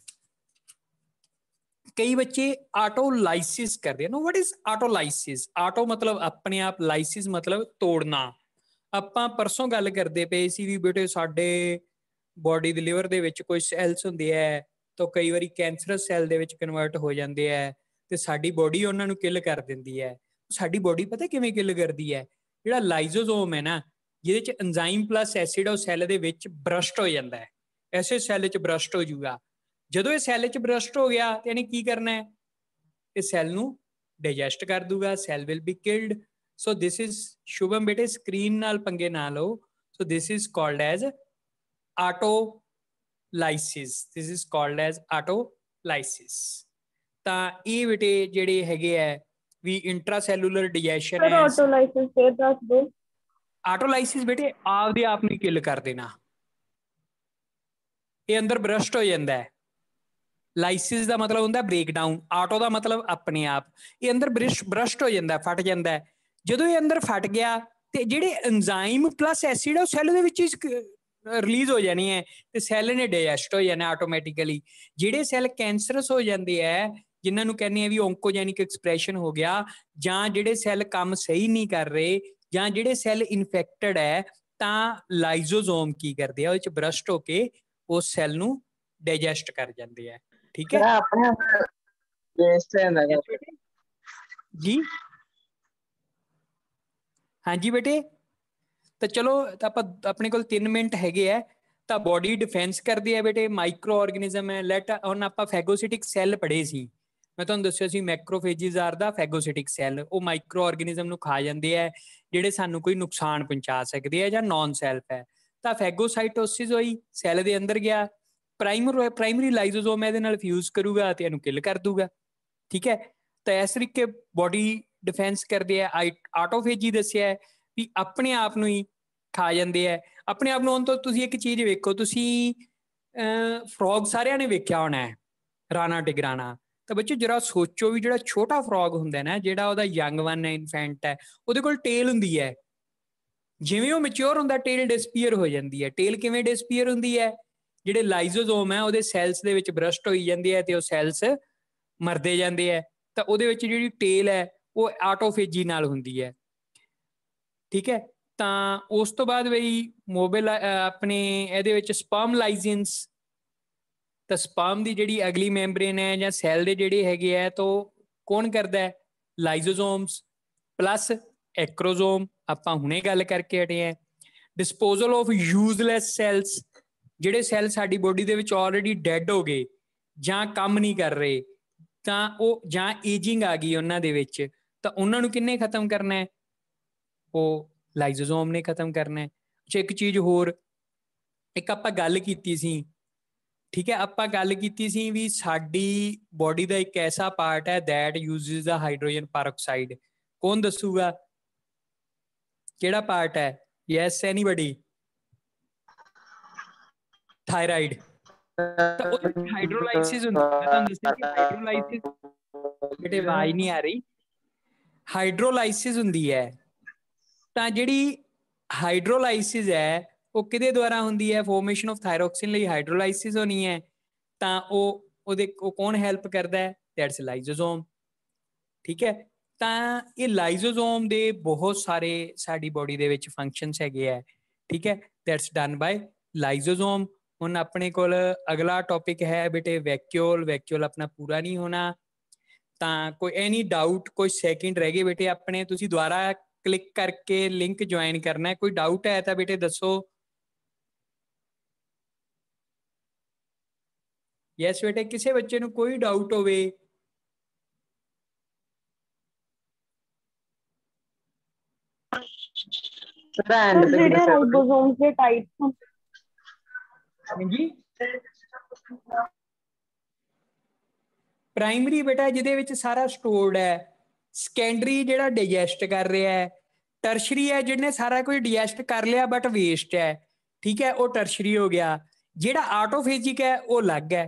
ਕਈ ਬੱਚੇ ਆਟੋਲਾਈਸਿਸ ਕਰਦੇ ਹਨ। What is ਆਟੋਲਾਈਸਿਸ? ਆਟੋ ਮਤਲਬ ਆਪਣੇ ਆਪ, ਲਾਈਸਿਸ ਮਤਲਬ ਤੋੜਨਾ। ਆਪਾਂ ਪਰਸੋਂ ਗੱਲ ਕਰਦੇ ਪਏ ਸੀ ਵੀ ਬੇਟੇ ਸਾਡੇ ਬੋਡੀ ਦੇ ਲਿਵਰ ਦੇ ਵਿੱਚ ਕੋਈ ਸੈਲਸ ਹੁੰਦੇ ਹੈ ਤਾਂ ਕਈ ਵਾਰੀ ਕੈਂਸਰਸ ਸੈੱਲ ਦੇ ਵਿੱਚ ਕਨਵਰਟ ਹੋ ਜਾਂਦੇ ਹੈ ਤੇ ਸਾਡੀ ਬੋਡੀ ਉਹਨਾਂ ਨੂੰ ਕਿਲ ਕਰ ਦਿੰਦੀ ਹੈ। ਸਾਡੀ ਬੋਡੀ ਪਤਾ ਕਿਵੇਂ ਕਿਲ ਕਰਦੀ ਹੈ? ਜਿਹੜਾ ਲਾਈਜ਼ੋਜ਼ੋਮ ਹੈ ਨਾ, ਜਿਹਦੇ ਚ ਐਂਜ਼ਾਈਮ ਪਲੱਸ ਐਸਿਡ ਉਹ ਸੈੱਲ ਦੇ ਵਿੱਚ ਬਰਸਟ ਹੋ ਜਾਂਦਾ ਹੈ, ਐਸੇ ਸੈੱਲ ਚ ਬਰਸਟ ਹੋ ਜਾਊਗਾ। ਜਦੋਂ ਇਹ ਸੈੱਲ ਚ ਬਰਸਟ ਹੋ ਗਿਆ ਤੇ ਇਹਨੇ ਕੀ ਕਰਨਾ ਹੈ? ਇਹ ਸੈੱਲ ਨੂੰ ਡਾਈਜੈਸਟ ਕਰ ਦੂਗਾ, cell will be killed. So this is, Shubham ਬੇਟੇ ਸਕਰੀਨ ਨਾਲ ਪੰਗੇ ਨਾ ਲਓ। So this is called as autolysis. This is called as autolysis. ਤਾਂ ਇਹ ਬੇਟੇ ਜਿਹੜੇ ਹੈਗੇ ਆ ਵੀ ਇੰਟਰਾਸੈਲੂਲਰ ਡਾਈਜੈਸ਼ਨ ਸਰ ਹੈ। ਆਟੋਲਾਈਸਿਸ ਫੇਰ ਦੱਸ ਦਿਓ। ਆਟੋਲਾਈਸਿਸ ਬੇਟੇ ਆਪਦੇ ਆਪ ਨੂੰ ਕਿਲ ਕਰ ਦੇਣਾ, ਇਹ ਅੰਦਰ ਬਰਸਟ ਹੋ ਜਾਂਦਾ ਹੈ। ਲਾਈਸਿਸ ਦਾ ਮਤਲਬ ਹੁੰਦਾ ਬ੍ਰੇਕਡਾਊਨ, ਆਟੋ ਦਾ ਮਤਲਬ ਆਪਣੇ ਆਪ। ਇਹ ਅੰਦਰ ਬਰਸਟ ਹੋ ਜਾਂਦਾ, ਫਟ ਜਾਂਦਾ ਹੈ। ਜਦੋਂ ਇਹ ਅੰਦਰ ਫਟ ਗਿਆ ਤੇ ਜਿਹੜੇ ਐਂਜ਼ਾਈਮ ਪਲੱਸ ਐਸਿਡ ਉਹ ਸੈੱਲ ਦੇ ਵਿੱਚ ਰਿਲੀਜ਼ ਹੋ ਜਾਣੀ ਹੈ ਤੇ ਸੈੱਲ ਨੇ ਡਾਈਜੈਸਟ ਹੋ ਜਾਣਾ ਆਟੋਮੈਟਿਕਲੀ। ਜਿਹੜੇ ਸੈੱਲ ਕੈਂਸਰਸ ਹੋ ਜਾਂਦੇ ਹੈ, ਜਿਨ੍ਹਾਂ ਨੂੰ ਕਹਿੰਦੇ ਆ ਵੀ ਓਂਕੋਜੈਨਿਕ ਐਕਸਪ੍ਰੈਸ਼ਨ ਹੋ ਗਿਆ, ਜਾਂ ਜਿਹੜੇ ਸੈੱਲ ਕੰਮ ਸਹੀ ਨਹੀਂ ਕਰ ਰਹੇ, ਜਾਂ ਜਿਹੜੇ ਸੈੱਲ ਇਨਫੈਕਟਡ ਹੈ, ਤਾਂ ਲਾਈਜ਼ੋਜ਼ੋਮ ਕੀ ਕਰਦੇ ਆ? ਉਹਦੇ ਚ ਬਰਸਟ ਹੋ ਕੇ ਉਸ ਸੈੱਲ ਨੂੰ ਡਾਈਜੈਸਟ ਕਰ ਜਾਂਦੇ ਆ। ਠੀਕ ਹੈ ਆਪਣੇ ਵੇਸਟ ਹੈ ਨਾ ਜੀ। ਹਾਂਜੀ ਬੇਟੇ, ਤਾਂ ਚਲੋ ਆਪਾਂ ਆਪਣੇ ਕੋਲ 3 ਮਿੰਟ ਹੈਗੇ ਆ। ਤਾਂ ਬੋਡੀ ਡਿਫੈਂਸ ਕਰਦੇ ਆ ਬੇਟੇ, ਮਾਈਕਰੋ ਆਰਗੇਨਿਜ਼ਮ ਹੈ। ਲੈਟ ਹੁਣ ਆਪਾਂ ਫੈਗੋਸਿਟਿਕ ਸੈੱਲ ਪੜ੍ਹੇ ਸੀ, ਮੈਂ ਤੁਹਾਨੂੰ ਦੱਸਿਆ ਸੀ ਮੈਕਰੋਫੇਜਿਸ ਆਰ ਦਾ ਫੈਗੋਸਿਟਿਕ ਸੈੱਲ। ਉਹ ਮਾਈਕਰੋ ਆਰਗੇਨਿਜ਼ਮ ਨੂੰ ਖਾ ਜਾਂਦੇ ਆ ਜਿਹੜੇ ਸਾਨੂੰ ਕੋਈ ਨੁਕਸਾਨ ਪਹੁੰਚਾ ਸਕਦੇ ਆ ਜਾਂ ਨੌਨ ਸੈਲਫ ਹੈ। ਤਾਂ ਫੈਗੋਸਾਈਟੋਸਿਸ ਹੋਈ, ਸੈੱਲ ਦੇ ਅੰਦਰ ਗਿਆ, ਪ੍ਰਾਇਮਰੀ ਲਾਈਜ਼ੋਜ਼ੋਮ ਇਹਦੇ ਨਾਲ ਫਿਊਜ਼ ਕਰੂਗਾ ਤੇ ਇਹਨੂੰ ਕਿਲ ਕਰ ਦੂਗਾ। ਠੀਕ ਹੈ, ਤਾਂ ਇਸ ਤਰੀਕੇ ਬੋਡੀ ਡਿਫੈਂਸ ਕਰਦੇ ਆ। ਆਟੋਫੇਜੀ ਦੱਸਿਆ ਵੀ ਆਪਣੇ ਆਪ ਨੂੰ ਹੀ ਖਾ ਜਾਂਦੇ ਆ। ਆਪਣੇ ਆਪ ਨੂੰ ਹੁਣ ਤੋਂ ਤੁਸੀਂ ਇੱਕ ਚੀਜ਼ ਵੇਖੋ, ਤੁਸੀਂ ਫਰੋਗ ਸਾਰਿਆਂ ਨੇ ਵੇਖਿਆ ਹੋਣਾ ਹੈ, ਰਾਣਾ ਟਿਗਰਾਣਾ। ਤਾਂ ਬੱਚੇ ਜਰਾ ਸੋਚੋ ਵੀ ਜਿਹੜਾ ਛੋਟਾ ਫਰੋਗ ਹੁੰਦਾ ਨਾ, ਜਿਹੜਾ ਉਹਦਾ ਯੰਗ ਵਨ ਹੈ, ਇਨਫੈਂਟ ਹੈ, ਉਹਦੇ ਕੋਲ ਟੇਲ ਹੁੰਦੀ ਹੈ। ਜਿਵੇਂ ਉਹ ਮੈਚਿਓਰ ਹੁੰਦਾ ਟੇਲ ਡਿਸਪੀਅਰ ਹੋ ਜਾਂਦੀ ਹੈ। ਟੇਲ ਕਿਵੇਂ ਡਿਸਪੀਅਰ ਹੁੰਦੀ ਹੈ? ਜਿਹੜੇ ਲਾਈਜ਼ੋਜ਼ੋਮ ਹੈ ਉਹਦੇ ਸੈਲਸ ਦੇ ਵਿੱਚ ਬਰਸਟ ਹੋਈ ਜਾਂਦੇ ਆ ਤੇ ਉਹ ਸੈਲਸ ਮਰਦੇ ਜਾਂਦੇ ਆ। ਤਾਂ ਉਹਦੇ ਵਿੱਚ ਜਿਹੜੀ ਟੇਲ ਹੈ ਉਹ ਆਟੋਫੇਜੀ ਨਾਲ ਹੁੰਦੀ ਹੈ। ਠੀਕ ਹੈ, ਤਾਂ ਉਸ ਤੋਂ ਬਾਅਦ ਬਈ ਮੋਬਿਲ ਆਪਣੇ ਇਹਦੇ ਵਿੱਚ ਸਪਰਮ ਲਾਈਜ਼ੈਂਸ। ਤਾਂ ਸਪਰਮ ਦੀ ਜਿਹੜੀ ਅਗਲੀ ਮੈਂਬਰੇਨ ਹੈ ਜਾਂ ਸੈੱਲ ਦੇ ਜਿਹੜੇ ਹੈਗੇ ਆ, ਤਾਂ ਕੌਣ ਕਰਦਾ ਹੈ? ਲਾਈਜ਼ੋਜ਼ੋਮਸ ਪਲੱਸ ਐਕਰੋਜ਼ੋਮ। ਆਪਾਂ ਹੁਣੇ ਗੱਲ ਕਰਕੇ ਹਟੇ ਆ। ਡਿਸਪੋਜ਼ਲ ਆਫ ਯੂਜ਼ਲੈਸ ਸੈਲਸ, ਜਿਹੜੇ ਸੈੱਲ ਸਾਡੀ ਬੋਡੀ ਦੇ ਵਿੱਚ ਆਲਰੇਡੀ ਡੈਡ ਹੋ ਗਏ ਜਾਂ ਕੰਮ ਨਹੀਂ ਕਰ ਰਹੇ, ਤਾਂ ਉਹ ਜਾਂ ਏਜਿੰਗ ਆ ਗਈ ਉਹਨਾਂ ਦੇ ਵਿੱਚ, ਤਾਂ ਉਹਨਾਂ ਨੂੰ ਕਿੰਨੇ ਖਤਮ ਕਰਨਾ ਹੈ? ਉਹ ਲਾਈਜ਼ੋਜ਼ੋਮ ਨੇ ਖਤਮ ਕਰਨਾ ਹੈ। ਅੱਛਾ, ਇੱਕ ਚੀਜ਼ ਹੋਰ, ਇੱਕ ਆਪਾਂ ਗੱਲ ਕੀਤੀ ਸੀ, ਠੀਕ ਹੈ, ਆਪਾਂ ਗੱਲ ਕੀਤੀ ਸੀ ਵੀ ਸਾਡੀ ਬੋਡੀ ਦਾ ਇੱਕ ਐਸਾ ਪਾਰਟ ਹੈ that uses the hydrogen peroxide. ਕੌਣ ਦੱਸੂਗਾ ਕਿਹੜਾ ਪਾਰਟ ਹੈ? Yes anybody? ਥਾਇਰਾਇਡ। ਤਾਂ ਉਹਦੇ ਵਿੱਚ ਹਾਈਡਰੋਲਾਈਸਿਸ ਹੁੰਦੀ ਹੈ। ਮੈਂ ਤੁਹਾਨੂੰ ਦੱਸਿਆ ਕਿ ਹਾਈਡਰੋਲਾਈਸਿਸ, ਬੇਟੇ ਆਵਾਜ਼ ਨਹੀਂ ਆ ਰਹੀ, ਹਾਈਡਰੋਲਾਈਸਿਸ ਹੁੰਦੀ ਹੈ। ਤਾਂ ਜਿਹੜੀ ਹਾਈਡਰੋਲਾਈਸਿਸ ਹੈ ਉਹ ਕਿਹਦੇ ਦੁਆਰਾ ਹੁੰਦੀ ਹੈ? ਫਾਰਮੇਸ਼ਨ ਆਫ ਥਾਇਰੋਕਸਿਨ ਲਈ ਹਾਈਡਰੋਲਾਈਸਿਸ ਹੋਣੀ ਹੈ। ਤਾਂ ਉਹ ਕੌਣ ਹੈਲਪ ਕਰਦਾ ਹੈ? ਦੈਟਸ ਲਾਈਜ਼ੋਜ਼ੋਮ। ਠੀਕ ਹੈ, ਤਾਂ ਇਹ ਲਾਈਜ਼ੋਜ਼ੋਮ ਦੇ ਬਹੁਤ ਸਾਰੇ ਸਾਡੀ ਬੋਡੀ ਦੇ ਵਿੱਚ ਫੰਕਸ਼ਨਸ ਹੈਗੇ ਆ। ਠੀਕ ਹੈ, ਦੈਟਸ ਡਨ ਬਾਈ ਲਾਈਜ਼ੋਜ਼ੋਮ। ਹੁਣ ਆਪਣੇ ਕੋਲ ਅਗਲਾ ਟੌਪਿਕ ਹੈ ਬੇਟੇ ਵੈਕਿਊਲ। ਵੈਕਿਊਲ ਆਪਣਾ ਪੂਰਾ ਨਹੀਂ ਹੋਣਾ। ਤਾਂ ਕੋਈ ਐਨੀ ਡਾਊਟ? ਕੋਈ ਸੈਕਿੰਡ ਰਹਿ ਗਏ ਬੇਟੇ ਆਪਣੇ, ਤੁਸੀਂ ਦੁਬਾਰਾ ਕਲਿੱਕ ਕਰਕੇ ਲਿੰਕ ਜੁਆਇਨ ਕਰਨਾ ਹੈ। ਕੋਈ ਡਾਊਟ ਹੈ ਤਾਂ ਬੇਟੇ ਦੱਸੋ। ਯੈਸ ਬੇਟੇ, ਕਿਸੇ ਬੱਚੇ ਨੂੰ ਕੋਈ ਡਾਊਟ ਹੋਵੇ? ਸਰ ਜਿਹੜੇ ਰਾਈਬੋਸੋਮਸ ਦੇ ਟਾਈਪਸ ਹਾਂਜੀ ਪ੍ਰਾਇਮਰੀ ਬੇਟਾ ਜਿਹਦੇ ਵਿੱਚ ਸਾਰਾ ਸਟੋਰਡ ਹੈ, ਸੈਕੰਡਰੀ ਜਿਹੜਾ ਡਾਈਜੈਸਟ ਕਰ ਰਿਹਾ ਹੈ, ਟਰਸ਼ਰੀ ਹੈ ਜਿਹਨੇ ਸਾਰਾ ਕੁਝ ਡਾਈਜੈਸਟ ਕਰ ਲਿਆ ਬਟ ਵੇਸਟ ਹੈ, ਠੀਕ ਹੈ, ਉਹ ਟਰਸ਼ਰੀ ਹੋ ਗਿਆ। ਜਿਹੜਾ ਆਟੋਫੇਜਿਕ ਹੈ ਉਹ ਅਲੱਗ ਹੈ,